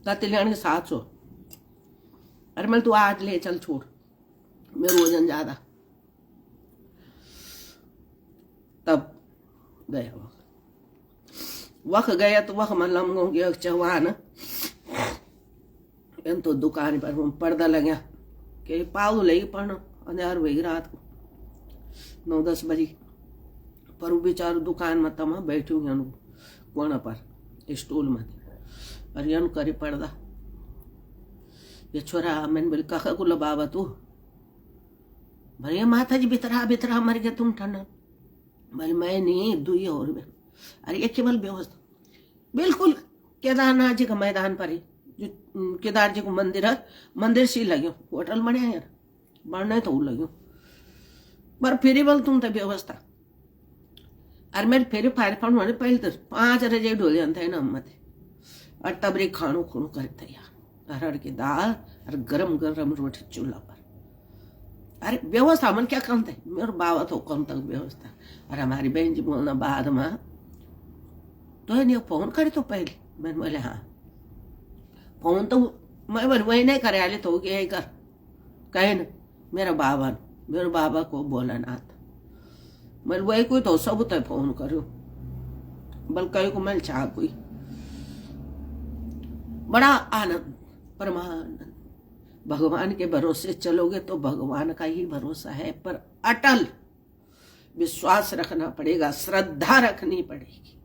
के 700। अरे मैं तू आज ले चल, छोड़, मेरा वजन ज्यादा। तब गया वक्त गया तो वक्त मतलब गया चौहान तो दुकान पर पर्दा लग्या कि पाऊ ले पण अंधार हुई रात को 9-10 बजे। पर वो बेचारो दुकान में तमा बैठी हुई कोना पर स्टूल में, अरे अन करे पर्दा। ये छोरा मैंने बोले काका को लबावा तू? भैया माता जी बितरा मर गया तुम ठंडा। बोले मैं नहीं दुई और में। अरे ये केवल व्यवस्था बिल्कुल केदारनाथ जी का मैदान पर ही, जो केदार जी को मंदिर है, मंदिर से लग्यो, होटल बने यार बनने तो लग्यो। पर फिर बोल तुम तो व्यवस्था। अरे मेरे फिर फायर फाउंड वाले पहले तो 5 रजे ढोल जानते हैं ना मत। और तब रे खाणो खूणो करते यार, अरहर की दाल और गरम गरम रोटी चूल्हा पर। अरे व्यवस्था मन क्या काम थे, मेरे बाबा तो कौन तक व्यवस्था। और हमारी बहन जी बोलना बाद में तो है नहीं फोन करे तो पहले। मैंने बोले हाँ फोन तो मैं वही नहीं करे आले तो यही कर कहे न मेरे बाबा को बोला ना था। मैं वही कोई तो सब तो फोन करो बल कहीं को मैं चाह कोई। बड़ा आनंद, परमानंद। भगवान के भरोसे चलोगे तो भगवान का ही भरोसा है, पर अटल विश्वास रखना पड़ेगा, श्रद्धा रखनी पड़ेगी।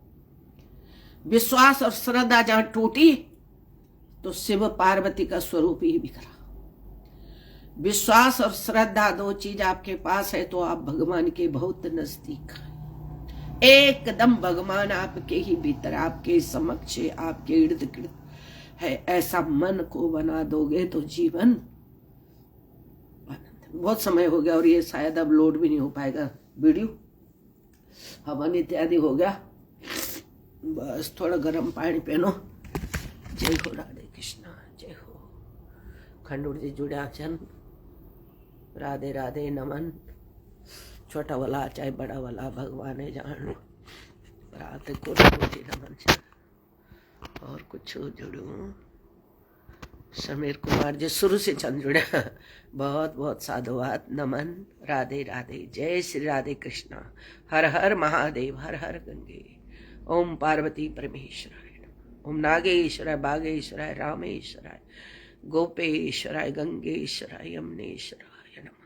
विश्वास और श्रद्धा जहां टूटी तो शिव पार्वती का स्वरूप ही बिखरा। विश्वास और श्रद्धा 2 चीज आपके पास है तो आप भगवान के बहुत नजदीक हैं। एकदम भगवान आपके ही भीतर, आपके समक्ष, आपके इर्द गिर्द है। ऐसा मन को बना दोगे तो जीवन बहुत समय हो गया और ये शायद अब लोड भी नहीं हो पाएगा वीडियो, हवन इत्यादि हो गया। बस थोड़ा गर्म पानी पहनो। जय हो राधे कृष्णा, जय हो। खंडूर जी जुड़ा चन, राधे राधे नमन। छोटा वाला चाहे बड़ा वाला भगवान है जान, रात को नमन से। और कुछ जुड़ू समीर कुमार जी शुरू से चंद जुड़ा, बहुत बहुत साधुवाद, नमन। राधे राधे, जय श्री राधे कृष्णा। हर हर महादेव, हर हर गंगे। ओम पार्वती परमेश्वराय, ओम नागेश्वराय, बागेश्वराय, रामेश्वराय, गोपेश्वराय, गंगेश्वराय, यमुनेश्वराय नमः।